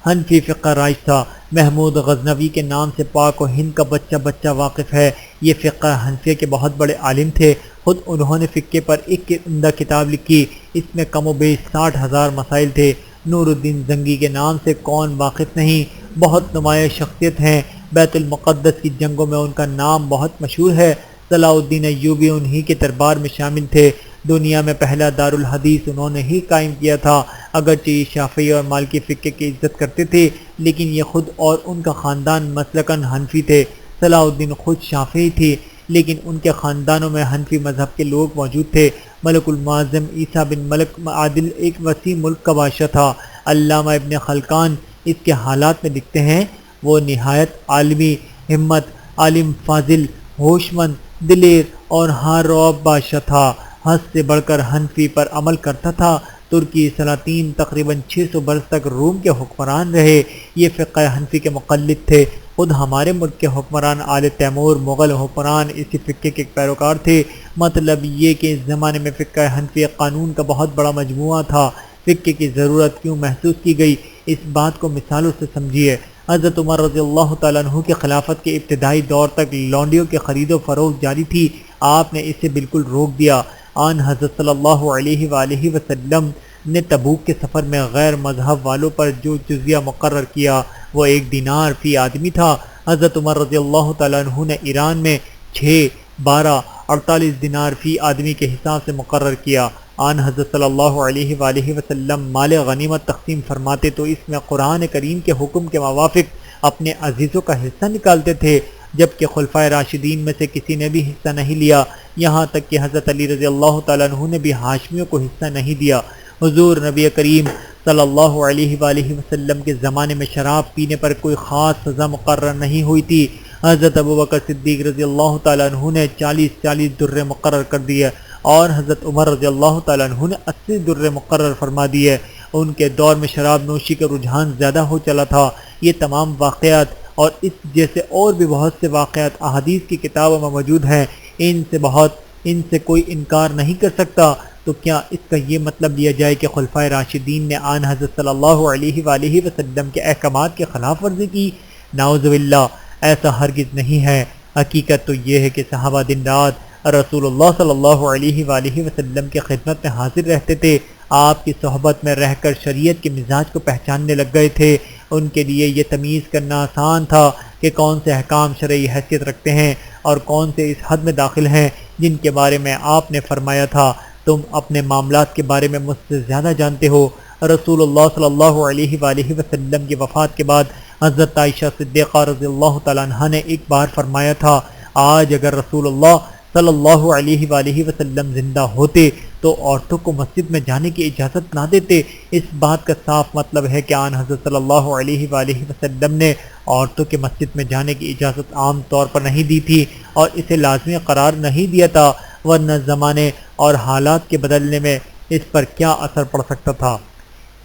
حنفی فقہ رائج تھا۔ محمود غزنوی کے نام سے پاک و ہند کا بچہ بچہ واقف ہے۔ یہ فقہ حنفیہ کے بہت بڑے عالم تھے، خود انہوں نے فقہ پر ایک عمدہ کتاب لکھی، اس میں کم و بیش 60,000 مسائل تھے۔ نور الدین زنگی کے نام سے کون واقف نہیں، بہت نمایاں شخصیت ہیں، بیت المقدس کی جنگوں میں ان کا نام بہت مشہور ہے۔ صلاح الدین ایوبی انہی کے دربار میں شامل تھے۔ دنیا میں پہلا دارالحدیث انہوں نے ہی قائم کیا تھا۔ اگرچہ یہ شافعی اور مالکی فقہ کی عزت کرتے تھے، لیکن یہ خود اور ان کا خاندان مسلکاً حنفی تھے۔ صلاح الدین خود شافعی تھی، لیکن ان کے خاندانوں میں حنفی مذہب کے لوگ موجود تھے۔ ملک المعظم عیسیٰ بن ملک عادل ایک وسیع ملک کا بادشاہ تھا۔ علامہ ابن خلقان اس کے حالات میں لکھتے ہیں، وہ نہایت عالمی ہمت، عالم فاضل، ہوش مند، دلیر اور ہار روب بادشاہ تھا۔ حد سے بڑھ کر حنفی پر عمل کرتا تھا۔ ترکی سلاطین تقریباً 600 برس تک روم کے حکمران رہے، یہ فقہ حنفی کے مقلد تھے۔ خود ہمارے ملک کے حکمران آل تیمور مغل حکمران اسی فقہ کے پیروکار تھے۔ مطلب یہ کہ اس زمانے میں فقہ حنفی قانون کا بہت بڑا مجموعہ تھا۔ فقہ کی ضرورت کیوں محسوس کی گئی، اس بات کو مثالوں سے سمجھیے۔ حضرت عمر رضی اللہ تعالیٰ عنہ کی خلافت کے ابتدائی دور تک لونڈیوں کی خرید و فروخت جاری تھی، آپ نے اسے بالکل روک دیا۔ آن حضرت صلی اللہ علیہ وآلہ وسلم نے تبوک کے سفر میں غیر مذہب والوں پر جو جزیہ مقرر کیا وہ 1 دینار فی آدمی تھا۔ حضرت عمر رضی اللہ تعالیٰ عنہ نے ایران میں 6، 12، 48 دینار فی آدمی کے حساب سے مقرر کیا۔ آن حضرت صلی اللہ علیہ وآلہ وسلم مال غنیمت تقسیم فرماتے تو اس میں قرآن کریم کے حکم کے موافق اپنے عزیزوں کا حصہ نکالتے تھے، جبکہ خلفائے راشدین میں سے کسی نے بھی حصہ نہیں لیا، یہاں تک کہ حضرت علی رضی اللہ تعالیٰ عنہ نے بھی ہاشمیوں کو حصہ نہیں دیا۔ حضور نبی کریم صلی اللہ علیہ وآلہ وسلم کے زمانے میں شراب پینے پر کوئی خاص سزا مقرر نہیں ہوئی تھی۔ حضرت ابوبکر صدیق رضی اللہ تعالیٰ عنہ نے 40 درے مقرر کر دیے اور حضرت عمر رضی اللہ تعالیٰ عنہ نے 80 درے مقرر فرما دیے۔ ان کے دور میں شراب نوشی کا رجحان زیادہ ہو چلا تھا۔ یہ تمام واقعات اور اس جیسے اور بھی بہت سے واقعات احادیث کی کتابوں میں موجود ہیں، ان سے کوئی انکار نہیں کر سکتا۔ تو کیا اس کا یہ مطلب لیا جائے کہ خلفائے راشدین نے آن حضرت صلی اللہ علیہ وآلہ وسلم کے احکامات کی خلاف ورزی کی؟ نعوذ باللہ، ایسا ہرگز نہیں ہے۔ حقیقت تو یہ ہے کہ صحابہ دن رات رسول اللہ صلی اللہ علیہ وآلہ وسلم کی خدمت میں حاضر رہتے تھے، آپ کی صحبت میں رہ کر شریعت کے مزاج کو پہچاننے لگ گئے تھے۔ ان کے لیے یہ تمیز کرنا آسان تھا کہ کون سے احکام شرعی حیثیت رکھتے ہیں اور کون سے اس حد میں داخل ہیں جن کے بارے میں آپ نے فرمایا تھا، تم اپنے معاملات کے بارے میں مجھ سے زیادہ جانتے ہو۔ رسول اللہ صلی اللہ علیہ وآلہ وسلم کی وفات کے بعد حضرت عائشہ صدیقہ رضی اللہ تعالیٰ عنہا نے ایک بار فرمایا تھا، آج اگر رسول اللہ صلی اللہ علیہ وآلہ وسلم زندہ ہوتے تو عورتوں کو مسجد میں جانے کی اجازت نہ دیتے۔ اس بات کا صاف مطلب ہے کہ آن حضرت صلی اللہ علیہ وآلہ وسلم نے عورتوں کے مسجد میں جانے کی اجازت عام طور پر نہیں دی تھی اور اسے لازمی قرار نہیں دیا تھا، ورنہ زمانے اور حالات کے بدلنے میں اس پر کیا اثر پڑ سکتا تھا۔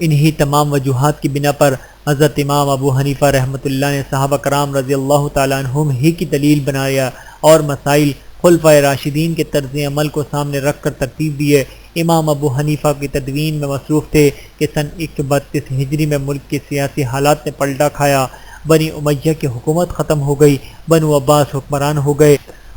انہی تمام وجوہات کی بنا پر حضرت امام ابو حنیفہ رحمۃ اللہ نے صحابہ کرام رضی اللہ تعالیٰ عنہم ہی کی دلیل بنایا اور مسائل خلفائے راشدین کے طرز عمل کو سامنے رکھ کر ترتیب دیے۔ امام ابو حنیفہ کی تدوین میں مصروف تھے کہ سن 132 ہجری میں ملک کے سیاسی حالات نے پلٹا کھایا، بنی امیہ کی حکومت ختم ہو گئی، بنو عباس حکمران ہو گئے۔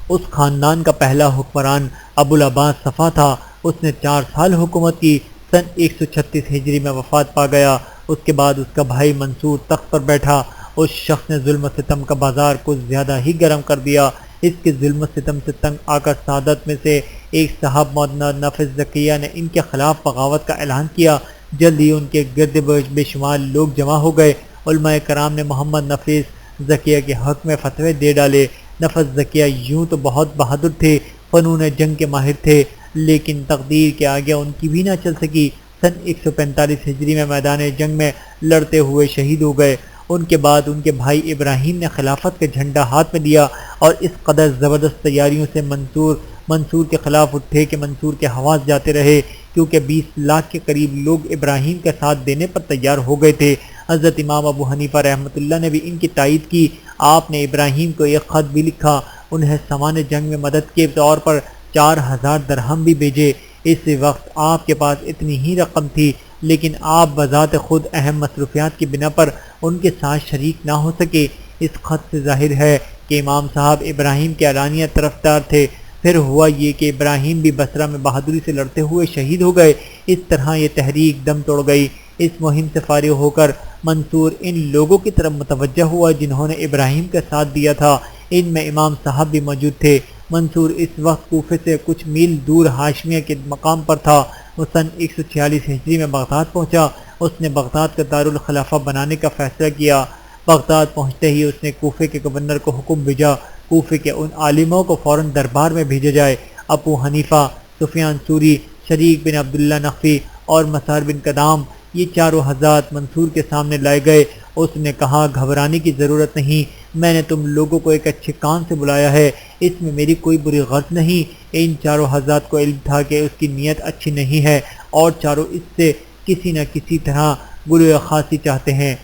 اس خاندان کا پہلا حکمران ابو العباس صفا تھا، اس نے 4 سال حکومت کی، سن 136 ہجری میں وفات پا گیا۔ اس کے بعد اس کا بھائی منصور تخت پر بیٹھا۔ اس شخص نے ظلم و ستم کا بازار کچھ زیادہ ہی گرم کر دیا۔ اس کے ظلم و ستم سے تنگ آ کر سعادت میں سے ایک صاحب مولانا نفس زکیہ نے ان کے خلاف بغاوت کا اعلان کیا۔ جلد ہی ان کے گرد بے شمار لوگ جمع ہو گئے۔ علماء کرام نے محمد نفس زکیہ کے حق میں فتوے دے ڈالے۔ نفس زکیہ یوں تو بہت بہادر تھے، فنون جنگ کے ماہر تھے، لیکن تقدیر کے آگے ان کی بھی نہ چل سکی۔ سن 145 ہجری میں میدان جنگ میں لڑتے ہوئے شہید ہو گئے۔ ان کے بعد ان کے بھائی ابراہیم نے خلافت کا جھنڈا ہاتھ میں لیا اور اس قدر زبردست تیاریوں سے منصور کے خلاف اٹھے کہ منصور کے حواس جاتے رہے، کیونکہ 20 لاکھ کے قریب لوگ ابراہیم کا ساتھ دینے پر تیار ہو گئے تھے۔ حضرت امام ابو حنیفہ رحمۃ اللہ نے بھی ان کی تائید کی۔ آپ نے ابراہیم کو ایک خط بھی لکھا، انہیں سامان جنگ میں مدد کے طور پر 4000 درہم بھی بھیجے۔ اس وقت آپ کے پاس اتنی ہی رقم تھی، لیکن آپ بذات خود اہم مصروفیات کی بنا پر ان کے ساتھ شریک نہ ہو سکے۔ اس خط سے ظاہر ہے کہ امام صاحب ابراہیم کے علانیہ طرفدار تھے۔ پھر ہوا یہ کہ ابراہیم بھی بصرہ میں بہادری سے لڑتے ہوئے شہید ہو گئے۔ اس طرح یہ تحریک دم توڑ گئی۔ اس مہم سے فارغ ہو کر منصور ان لوگوں کی طرف متوجہ ہوا جنہوں نے ابراہیم کا ساتھ دیا تھا۔ ان میں امام صاحب بھی موجود تھے۔ منصور اس وقت کوفے سے کچھ میل دور ہاشمیہ کے مقام پر تھا۔ وہ سن 146 ہجری میں بغداد پہنچا۔ اس نے بغداد کا دارالخلافہ بنانے کا فیصلہ کیا۔ بغداد پہنچتے ہی اس نے کوفے کے گورنر کو حکم بھیجا کوفے کے ان عالموں کو فوراً دربار میں بھیجا جائے۔ ابو حنیفہ، سفیان ثوری، شریک بن عبداللہ نخعی اور مسار بن قدام، یہ چاروں حضرات منصور کے سامنے لائے گئے۔ اس نے کہا، گھبرانے کی ضرورت نہیں، میں نے تم لوگوں کو ایک اچھے کام سے بلایا ہے، اس میں میری کوئی بری غرض نہیں۔ ان چاروں حضرات کو علم تھا کہ اس کی نیت اچھی نہیں ہے اور چاروں اس سے کسی نہ کسی طرح گلو خاصی چاہتے ہیں۔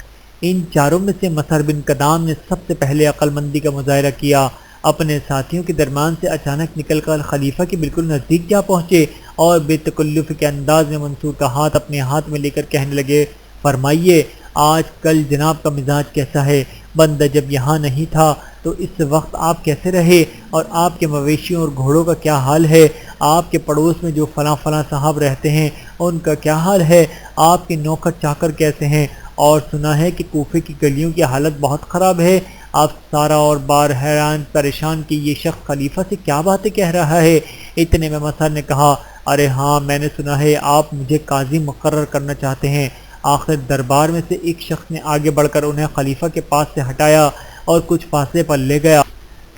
ان چاروں میں سے مسار بن قدام نے سب سے پہلے عقل مندی کا مظاہرہ کیا۔ اپنے ساتھیوں کے درمیان سے اچانک نکل کر خلیفہ کے بالکل نزدیک جا پہنچے اور بے تکلف کے انداز میں منصور کا ہاتھ اپنے ہاتھ میں لے کر کہنے لگے، فرمائیے آج کل جناب کا مزاج کیسا ہے؟ بندہ جب یہاں نہیں تھا تو اس وقت آپ کیسے رہے؟ اور آپ کے مویشیوں اور گھوڑوں کا کیا حال ہے؟ آپ کے پڑوس میں جو فلاں فلاں صاحب رہتے ہیں ان کا کیا حال ہے؟ آپ کے نوکر چاکر کیسے ہیں؟ اور سنا ہے کہ کوفے کی گلیوں کی حالت بہت خراب ہے۔ آپ سارا اور بار حیران پریشان کہ یہ شخص خلیفہ سے کیا باتیں کہہ رہا ہے۔ اتنے میں مسار نے کہا، ارے ہاں، میں نے سنا ہے آپ مجھے قاضی مقرر کرنا چاہتے ہیں۔ آخر دربار میں سے ایک شخص نے آگے بڑھ کر انہیں خلیفہ کے پاس سے ہٹایا اور کچھ فاصلے پر لے گیا۔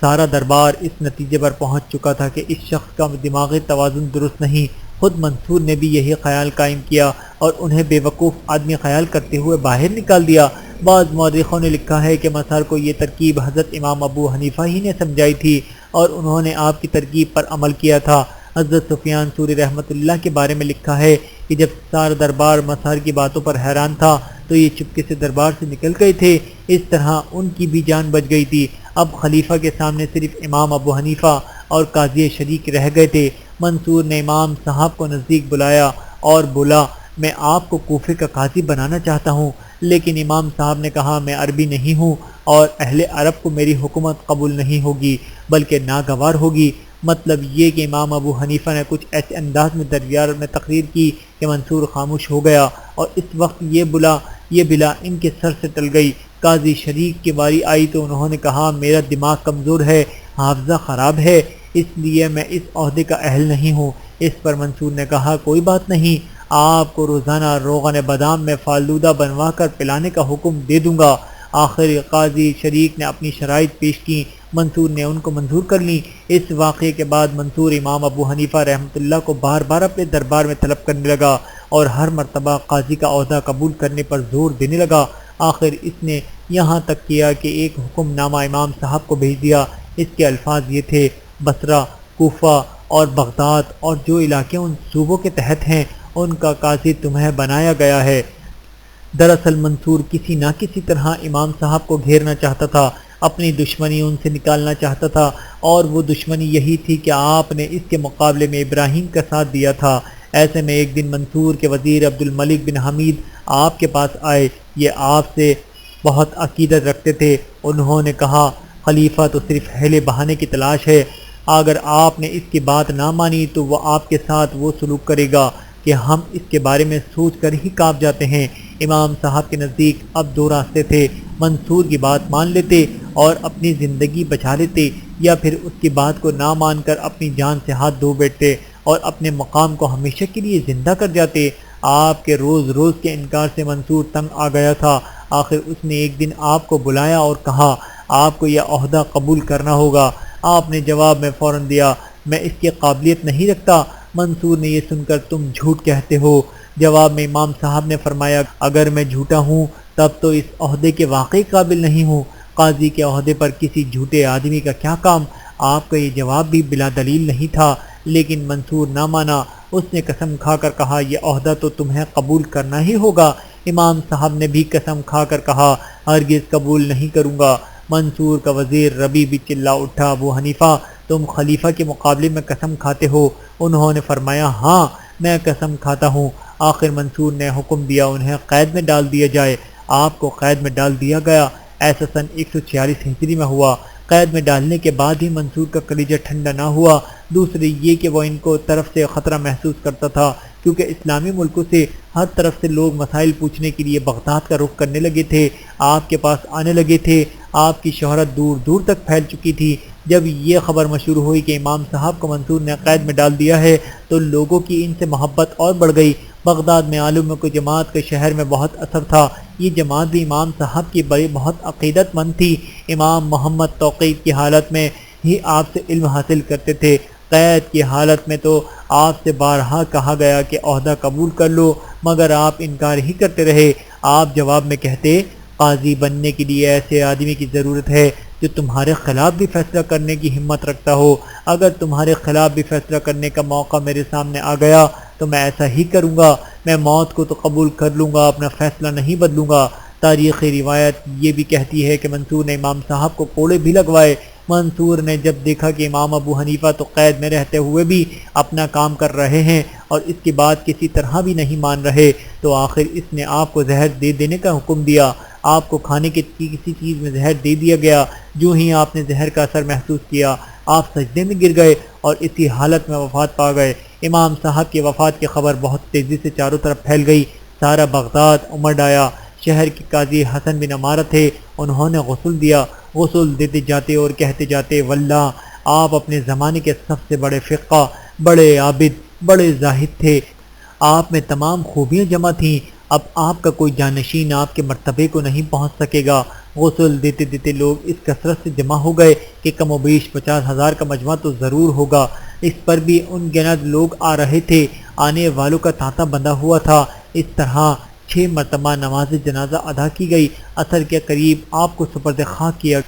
سارا دربار اس نتیجے پر پہنچ چکا تھا کہ اس شخص کا دماغی توازن درست نہیں۔ خود منصور نے بھی یہی خیال قائم کیا اور انہیں بے وقوف آدمی خیال کرتے ہوئے باہر نکال دیا۔ بعض مورخوں نے لکھا ہے کہ مسار کو یہ ترکیب حضرت امام ابو حنیفہ ہی نے سمجھائی تھی اور انہوں نے آپ کی ترکیب پر عمل کیا تھا۔ حضرت سفیان ثوری رحمۃ اللہ کے بارے میں لکھا ہے کہ جب سارا دربار مسار کی باتوں پر حیران تھا تو یہ چپکے سے دربار سے نکل گئے تھے۔ اس طرح ان کی بھی جان بچ گئی تھی۔ اب خلیفہ کے سامنے صرف امام ابو حنیفہ اور قاضی شریک رہ گئے تھے۔ منصور نے امام صاحب کو نزدیک بلایا اور بولا، میں آپ کو کوفے کا قاضی بنانا چاہتا ہوں، لیکن امام صاحب نے کہا، میں عربی نہیں ہوں اور اہل عرب کو میری حکومت قبول نہیں ہوگی بلکہ ناگوار ہوگی۔ مطلب یہ کہ امام ابو حنیفہ نے کچھ ایسے انداز میں دربار میں تقریر کی کہ منصور خاموش ہو گیا اور اس وقت یہ بلا ان کے سر سے ٹل گئی۔ قاضی شریک کی باری آئی تو انہوں نے کہا، میرا دماغ کمزور ہے، حافظہ خراب ہے، اس لیے میں اس عہدے کا اہل نہیں ہوں۔ اس پر منصور نے کہا، کوئی بات نہیں، آپ کو روزانہ روغن بادام میں فالودہ بنوا کر پلانے کا حکم دے دوں گا۔ آخر قاضی شریک نے اپنی شرائط پیش کی، منصور نے ان کو منظور کر لی۔ اس واقعے کے بعد منصور امام ابو حنیفہ رحمۃ اللہ کو بار بار اپنے دربار میں طلب کرنے لگا اور ہر مرتبہ قاضی کا عہدہ قبول کرنے پر زور دینے لگا۔ آخر اس نے یہاں تک کیا کہ ایک حکم نامہ امام صاحب کو بھیج دیا۔ اس کے الفاظ یہ تھے: بصرہ، کوفہ اور بغداد اور جو علاقے ان صوبوں کے تحت ہیں ان کا قاضی تمہیں بنایا گیا ہے۔ دراصل منصور کسی نہ کسی طرح امام صاحب کو گھیرنا چاہتا تھا، اپنی دشمنی ان سے نکالنا چاہتا تھا، اور وہ دشمنی یہی تھی کہ آپ نے اس کے مقابلے میں ابراہیم کا ساتھ دیا تھا۔ ایسے میں ایک دن منصور کے وزیر عبد الملک بن حمید آپ کے پاس آئے۔ یہ آپ سے بہت عقیدت رکھتے تھے۔ انہوں نے کہا: خلیفہ تو صرف حیلے بہانے کی تلاش ہے، اگر آپ نے اس کی بات نہ مانی تو وہ آپ کے ساتھ وہ سلوک کرے گا کہ ہم اس کے بارے میں سوچ کر ہی کانپ جاتے ہیں۔ امام صاحب کے نزدیک اب دو راستے تھے: منصور کی بات مان لیتے اور اپنی زندگی بچا لیتے، یا پھر اس کی بات کو نہ مان کر اپنی جان سے ہاتھ دھو بیٹھتے اور اپنے مقام کو ہمیشہ کے لیے زندہ کر جاتے۔ آپ کے روز روز کے انکار سے منصور تنگ آ گیا تھا۔ آخر اس نے ایک دن آپ کو بلایا اور کہا: آپ کو یہ عہدہ قبول کرنا ہوگا۔ آپ نے جواب میں فوراً دیا: میں اس کی قابلیت نہیں رکھتا۔ منصور نے یہ سن کر: تم جھوٹ کہتے ہو۔ جواب میں امام صاحب نے فرمایا: اگر میں جھوٹا ہوں تب تو اس عہدے کے واقعی قابل نہیں ہوں۔ قاضی کے عہدے پر کسی جھوٹے آدمی کا کیا کام؟ آپ کا یہ جواب بھی بلا دلیل نہیں تھا، لیکن منصور نہ مانا۔ اس نے قسم کھا کر کہا: یہ عہدہ تو تمہیں قبول کرنا ہی ہوگا۔ امام صاحب نے بھی قسم کھا کر کہا: ہرگز قبول نہیں کروں گا۔ منصور کا وزیر ربیع بھی چلا اٹھا: ابو حنیفہ، تم خلیفہ کے مقابلے میں قسم کھاتے ہو؟ انہوں نے فرمایا: ہاں، میں قسم کھاتا ہوں۔ آخر منصور نے حکم دیا انہیں قید میں ڈال دیا جائے۔ آپ کو قید میں ڈال دیا گیا۔ ایسا سن 146 ہجری میں ہوا۔ قید میں ڈالنے کے بعد ہی منصور کا کلیجہ ٹھنڈا نہ ہوا۔ دوسرے یہ کہ وہ ان کو طرف سے خطرہ محسوس کرتا تھا، کیونکہ اسلامی ملکوں سے ہر طرف سے لوگ مسائل پوچھنے کے لیے بغداد کا رخ کرنے لگے تھے، آپ کے پاس آنے لگے تھے۔ آپ کی شہرت دور دور تک پھیل چکی تھی۔ جب یہ خبر مشہور ہوئی کہ امام صاحب کو منصور نے قید میں ڈال دیا ہے تو لوگوں کی ان سے محبت اور بڑھ گئی۔ بغداد میں عالموں کو جماعت کا شہر میں بہت اثر تھا۔ یہ جماعت بھی امام صاحب کی بڑی بہت عقیدت مند تھی۔ امام محمد توقید کی حالت میں ہی آپ سے علم حاصل کرتے تھے۔ قید کی حالت میں تو آپ سے بارہا کہا گیا کہ عہدہ قبول کر لو، مگر آپ انکار ہی کرتے رہے۔ آپ جواب میں کہتے: قاضی بننے کے لیے ایسے آدمی کی ضرورت ہے جو تمہارے خلاف بھی فیصلہ کرنے کی ہمت رکھتا ہو۔ اگر تمہارے خلاف بھی فیصلہ کرنے کا موقع میرے سامنے آ گیا تو میں ایسا ہی کروں گا۔ میں موت کو تو قبول کر لوں گا، اپنا فیصلہ نہیں بدلوں گا۔ تاریخی روایت یہ بھی کہتی ہے کہ منصور نے امام صاحب کو کوڑے بھی لگوائے۔ منصور نے جب دیکھا کہ امام ابو حنیفہ تو قید میں رہتے ہوئے بھی اپنا کام کر رہے ہیں اور اس کی بات کسی طرح بھی نہیں مان رہے، تو آخر اس نے آپ کو زہر دے دینے کا حکم دیا۔ آپ کو کھانے کی کسی چیز میں زہر دے دیا گیا۔ جو ہی آپ نے زہر کا اثر محسوس کیا، آپ سجدے میں گر گئے اور اسی حالت میں وفات پا گئے۔ امام صاحب کی وفات کی خبر بہت تیزی سے چاروں طرف پھیل گئی۔ سارا بغداد امڑ آیا۔ شہر کے قاضی حسن بن عمارہ تھے، انہوں نے غسل دیا۔ غسل دیتے جاتے اور کہتے جاتے: واللہ آپ اپنے زمانے کے سب سے بڑے فقہ، بڑے عابد، بڑے زاہد تھے۔ آپ میں تمام خوبیاں جمع تھیں۔ اب آپ کا کوئی جانشین آپ کے مرتبے کو نہیں پہنچ سکے گا۔ غسل دیتے دیتے لوگ اس کثرت سے جمع ہو گئے کہ کم و بیش 50,000 کا مجمع تو ضرور ہوگا۔ اس پر بھی ان گنت لوگ آ رہے تھے۔ آنے والوں کا تانتا بندھا ہوا تھا۔ اس طرح 6 مرتبہ نماز جنازہ ادا کی گئی۔ عصر کے قریب آپ کو سپرد خاک کیا۔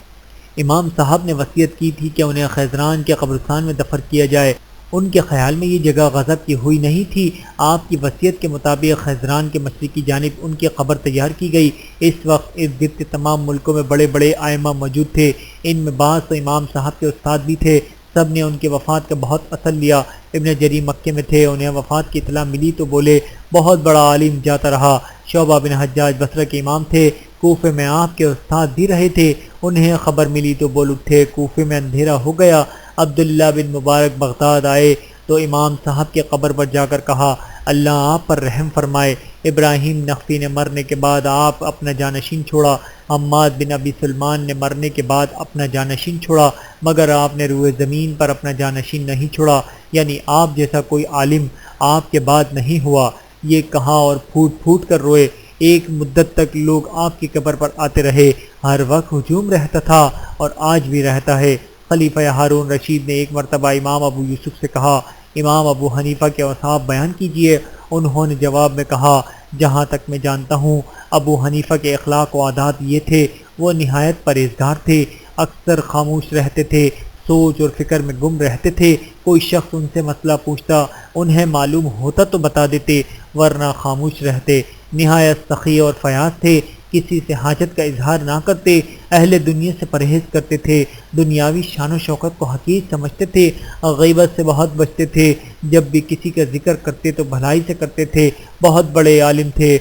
امام صاحب نے وصیت کی تھی کہ انہیں خیزران کے قبرستان میں دفن کیا جائے۔ ان کے خیال میں یہ جگہ غضب کی ہوئی نہیں تھی۔ آپ کی وصیت کے مطابق خیزران کے مشرقی جانب ان کی قبر تیار کی گئی۔ اس وقت ارد گرد کے تمام ملکوں میں بڑے بڑے ائمہ موجود تھے۔ ان میں بعض تو امام صاحب کے استاد بھی تھے۔ سب نے ان کی وفات کا بہت اثر لیا۔ ابن جری مکے میں تھے، انہیں وفات کی اطلاع ملی تو بولے: بہت بڑا عالم جاتا رہا۔ شعبہ بن حجاج بصرہ کے امام تھے، کوفے میں آپ کے استاد بھی رہے تھے، انہیں خبر ملی تو بول اٹھے: کوفے میں اندھیرا ہو گیا۔ عبداللہ بن مبارک بغداد آئے تو امام صاحب کے قبر پر جا کر کہا: اللہ آپ پر رحم فرمائے۔ ابراہیم نخعی نے مرنے کے بعد آپ اپنا جانشین چھوڑا، حماد بن ابی سلمان نے مرنے کے بعد اپنا جانشین چھوڑا، مگر آپ نے روئے زمین پر اپنا جانشین نہیں چھوڑا، یعنی آپ جیسا کوئی عالم آپ کے بعد نہیں ہوا۔ یہ کہا اور پھوٹ پھوٹ کر روئے۔ ایک مدت تک لوگ آپ کی قبر پر آتے رہے، ہر وقت ہجوم رہتا تھا اور آج بھی رہتا ہے۔ خلیفہ ہارون رشید نے ایک مرتبہ امام ابو یوسف سے کہا، امام ابو حنیفہ کے اوصاف بیان کیجئے۔ انہوں نے جواب میں کہا، جہاں تک میں جانتا ہوں ابو حنیفہ کے اخلاق و عادات یہ تھے، وہ نہایت پرہیزگار تھے، اکثر خاموش رہتے تھے، سوچ اور فکر میں گم رہتے تھے۔ کوئی شخص ان سے مسئلہ پوچھتا، انہیں معلوم ہوتا تو بتا دیتے، ورنہ خاموش رہتے۔ نہایت سخی اور فیاض تھے، کسی سے حاجت کا اظہار نہ کرتے، اہل دنیا سے پرہیز کرتے تھے، دنیاوی شان و شوکت کو حقیر سمجھتے تھے، غیبت سے بہت بچتے تھے، جب بھی کسی کا ذکر کرتے تو بھلائی سے کرتے تھے، بہت بڑے عالم تھے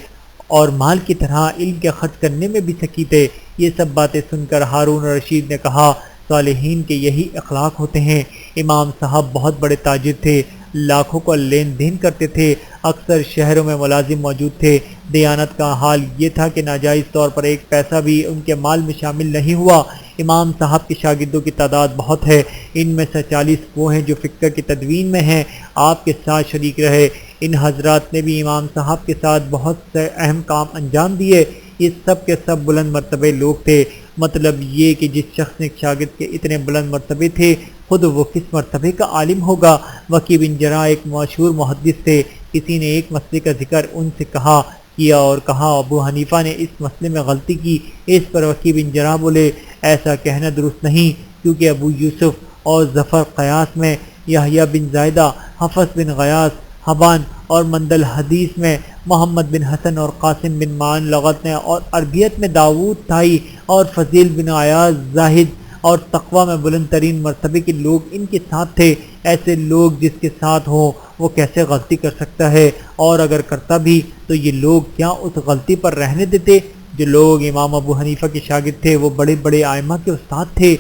اور مال کی طرح علم کے خرچ کرنے میں بھی سکی تھے۔ یہ سب باتیں سن کر ہارون رشید نے کہا، صالحین کے یہی اخلاق ہوتے ہیں۔ امام صاحب بہت بڑے تاجر تھے، لاکھوں کا لین دین کرتے تھے، اکثر شہروں میں ملازم موجود تھے۔ دیانت کا حال یہ تھا کہ ناجائز طور پر ایک پیسہ بھی ان کے مال میں شامل نہیں ہوا۔ امام صاحب کے شاگردوں کی تعداد بہت ہے، ان میں سے 40 وہ ہیں جو فقہ کی تدوین میں ہیں، آپ کے ساتھ شریک رہے۔ ان حضرات نے بھی امام صاحب کے ساتھ بہت سے اہم کام انجام دیے۔ یہ سب کے سب بلند مرتبے لوگ تھے۔ مطلب یہ کہ جس شخص نے شاگرد کے اتنے بلند مرتبے تھے، خود وہ کس مرتبے کا عالم ہوگا۔ وکی بن جرح ایک مشہور محدث تھے، کسی نے ایک مسئلے کا ذکر ان سے کیا اور کہا ابو حنیفہ نے اس مسئلے میں غلطی کی۔ اس پر وکی بن جرح بولے، ایسا کہنا درست نہیں، کیونکہ ابو یوسف اور ظفر قیاس میں، یحییٰ بن زائدہ، حفص بن غیاث، حبان اور مندل حدیث میں، محمد بن حسن اور قاسم بن معان لغت میں، اور عربیت میں داؤد طائی اور فضیل بن عیاض زاہد اور تقوی میں بلند ترین مرتبے کے لوگ ان کے ساتھ تھے۔ ایسے لوگ جس کے ساتھ ہوں وہ کیسے غلطی کر سکتا ہے، اور اگر کرتا بھی تو یہ لوگ کیا اس غلطی پر رہنے دیتے؟ جو لوگ امام ابو حنیفہ کے شاگرد تھے وہ بڑے بڑے ائمہ کے استاد تھے۔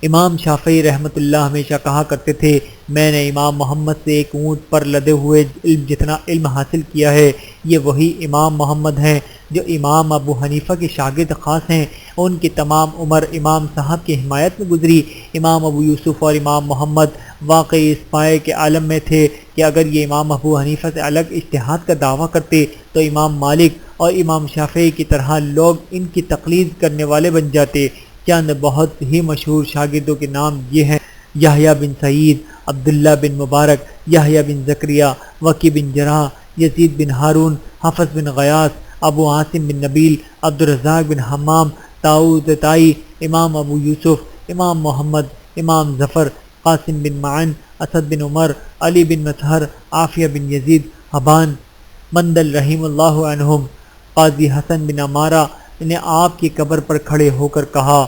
امام شافعی رحمۃ اللہ ہمیشہ کہا کرتے تھے، میں نے امام محمد سے ایک اونٹ پر لدے ہوئے جتنا علم حاصل کیا ہے۔ یہ وہی امام محمد ہیں جو امام ابو حنیفہ کے شاگرد خاص ہیں۔ ان کی تمام عمر امام صاحب کی حمایت میں گزری۔ امام ابو یوسف اور امام محمد واقعی اس پائے کے عالم میں تھے کہ اگر یہ امام ابو حنیفہ سے الگ اجتہاد کا دعویٰ کرتے تو امام مالک اور امام شافعی کی طرح لوگ ان کی تقلید کرنے والے بن جاتے۔ چند بہت ہی مشہور شاگردوں کے نام یہ ہیں، یحییٰ بن سعید، عبداللہ بن مبارک، یحییٰ بن زکریا، وکی بن جرح، یزید بن ہارون، حفص بن غیاث، ابو عاصم بن نبیل، عبدالرزاق بن حمام، داؤد طائی، امام ابو یوسف، امام محمد، امام ظفر، قاسم بن معن، اسد بن عمر، علی بن مطہر، عافیہ بن یزید، حبان، مندل رحیم اللہ عنہم۔ قاضی حسن بن عمارہ نے آپ کی قبر پر کھڑے ہو کر کہا،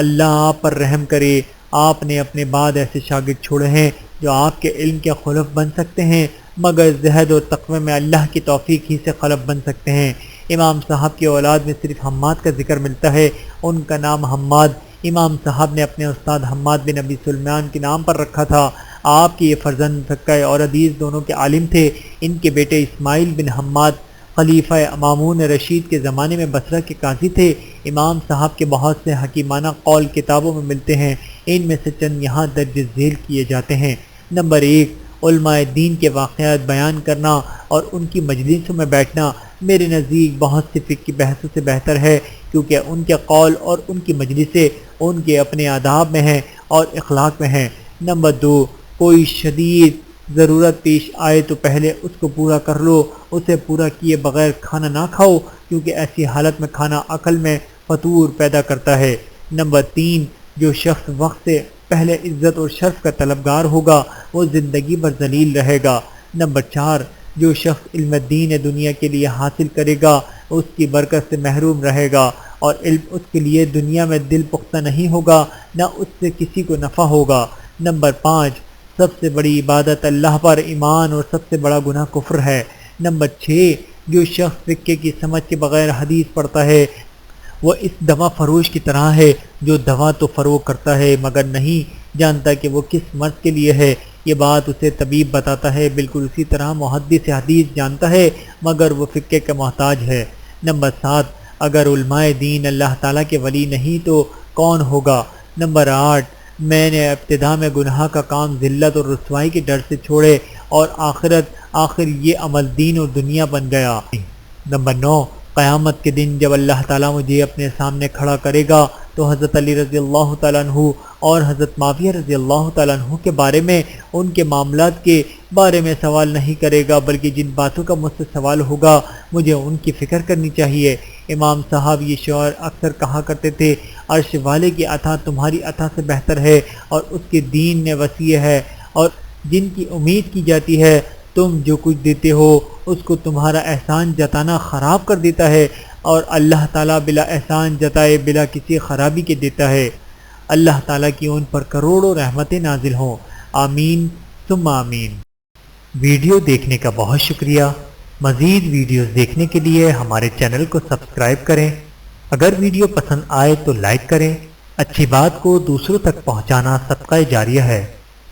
اللہ آپ پر رحم کرے، آپ نے اپنے بعد ایسے شاگرد چھوڑے ہیں جو آپ کے علم کے خلف بن سکتے ہیں، مگر زہد اور تقوی میں اللہ کی توفیق ہی سے خلف بن سکتے ہیں۔ امام صاحب کی اولاد میں صرف حماد کا ذکر ملتا ہے، ان کا نام حماد امام صاحب نے اپنے استاد حماد بن ابی سلیمان کے نام پر رکھا تھا۔ آپ کے یہ فرزند فقہ اور حدیث دونوں کے عالم تھے۔ ان کے بیٹے اسماعیل بن حماد خلیفہ مامون رشید کے زمانے میں بصرہ کے قاضی تھے۔ امام صاحب کے بہت سے حکیمانہ قول کتابوں میں ملتے ہیں، ان میں سے چند یہاں درج ذیل کیے جاتے ہیں۔ نمبر 1، علماء دین کے واقعات بیان کرنا اور ان کی مجلسوں میں بیٹھنا میرے نزدیک بہت سی فقہ کی بحثوں سے بہتر ہے، کیونکہ ان کے قول اور ان کی مجلسیں ان کے اپنے آداب میں ہیں اور اخلاق میں ہیں۔ نمبر 2، کوئی شدید ضرورت پیش آئے تو پہلے اس کو پورا کر لو، اسے پورا کیے بغیر کھانا نہ کھاؤ، کیونکہ ایسی حالت میں کھانا عقل میں فطور پیدا کرتا ہے۔ نمبر 3، جو شخص وقت سے پہلے عزت اور شرف کا طلبگار ہوگا وہ زندگی بھر ذلیل رہے گا۔ نمبر 4، جو شخص علم دین دنیا کے لیے حاصل کرے گا اس کی برکت سے محروم رہے گا، اور علم اس کے لیے دنیا میں دل پختہ نہیں ہوگا، نہ اس سے کسی کو نفع ہوگا۔ نمبر 5، سب سے بڑی عبادت اللہ پر ایمان اور سب سے بڑا گناہ کفر ہے۔ نمبر 6، جو شخص فقہ کی سمجھ کے بغیر حدیث پڑھتا ہے وہ اس دوا فروش کی طرح ہے جو دوا تو فروغ کرتا ہے مگر نہیں جانتا کہ وہ کس مرض کے لیے ہے۔ یہ بات اسے طبیب بتاتا ہے، بالکل اسی طرح محدث حدیث جانتا ہے مگر وہ فقہ کا محتاج ہے۔ نمبر 7، اگر علماء دین اللہ تعالیٰ کے ولی نہیں تو کون ہوگا۔ نمبر 8، میں نے ابتدا میں گناہ کا کام ذلت اور رسوائی کے ڈر سے چھوڑے اور آخر یہ عمل دین اور دنیا بن گیا۔ نمبر 9، قیامت کے دن جب اللہ تعالیٰ مجھے اپنے سامنے کھڑا کرے گا تو حضرت علی رضی اللہ تعالیٰ عنہ اور حضرت معاویہ رضی اللہ تعالیٰ عنہ کے بارے میں، ان کے معاملات کے بارے میں سوال نہیں کرے گا، بلکہ جن باتوں کا مجھ سے سوال ہوگا مجھے ان کی فکر کرنی چاہیے۔ امام صاحب یہ شعر اکثر کہا کرتے تھے، عرش والے کی عطا تمہاری عطا سے بہتر ہے اور اس کے دین میں وسیع ہے، اور جن کی امید کی جاتی ہے تم جو کچھ دیتے ہو اس کو تمہارا احسان جتانا خراب کر دیتا ہے، اور اللہ تعالیٰ بلا احسان جتائے بلا کسی خرابی کے دیتا ہے۔ اللہ تعالیٰ کی ان پر کروڑوں رحمتیں نازل ہوں، آمین ثم آمین۔ ویڈیو دیکھنے کا بہت شکریہ۔ مزید ویڈیوز دیکھنے کے لیے ہمارے چینل کو سبسکرائب کریں۔ اگر ویڈیو پسند آئے تو لائک کریں۔ اچھی بات کو دوسروں تک پہنچانا صدقہ جاریہ ہے۔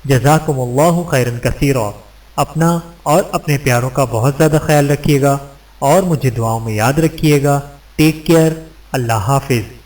جزاکم اللہ خیرا کثیرا۔ اپنا اور اپنے پیاروں کا بہت زیادہ خیال رکھیے گا اور مجھے دعاؤں میں یاد رکھیے گا۔ Take care. اللہ حافظ۔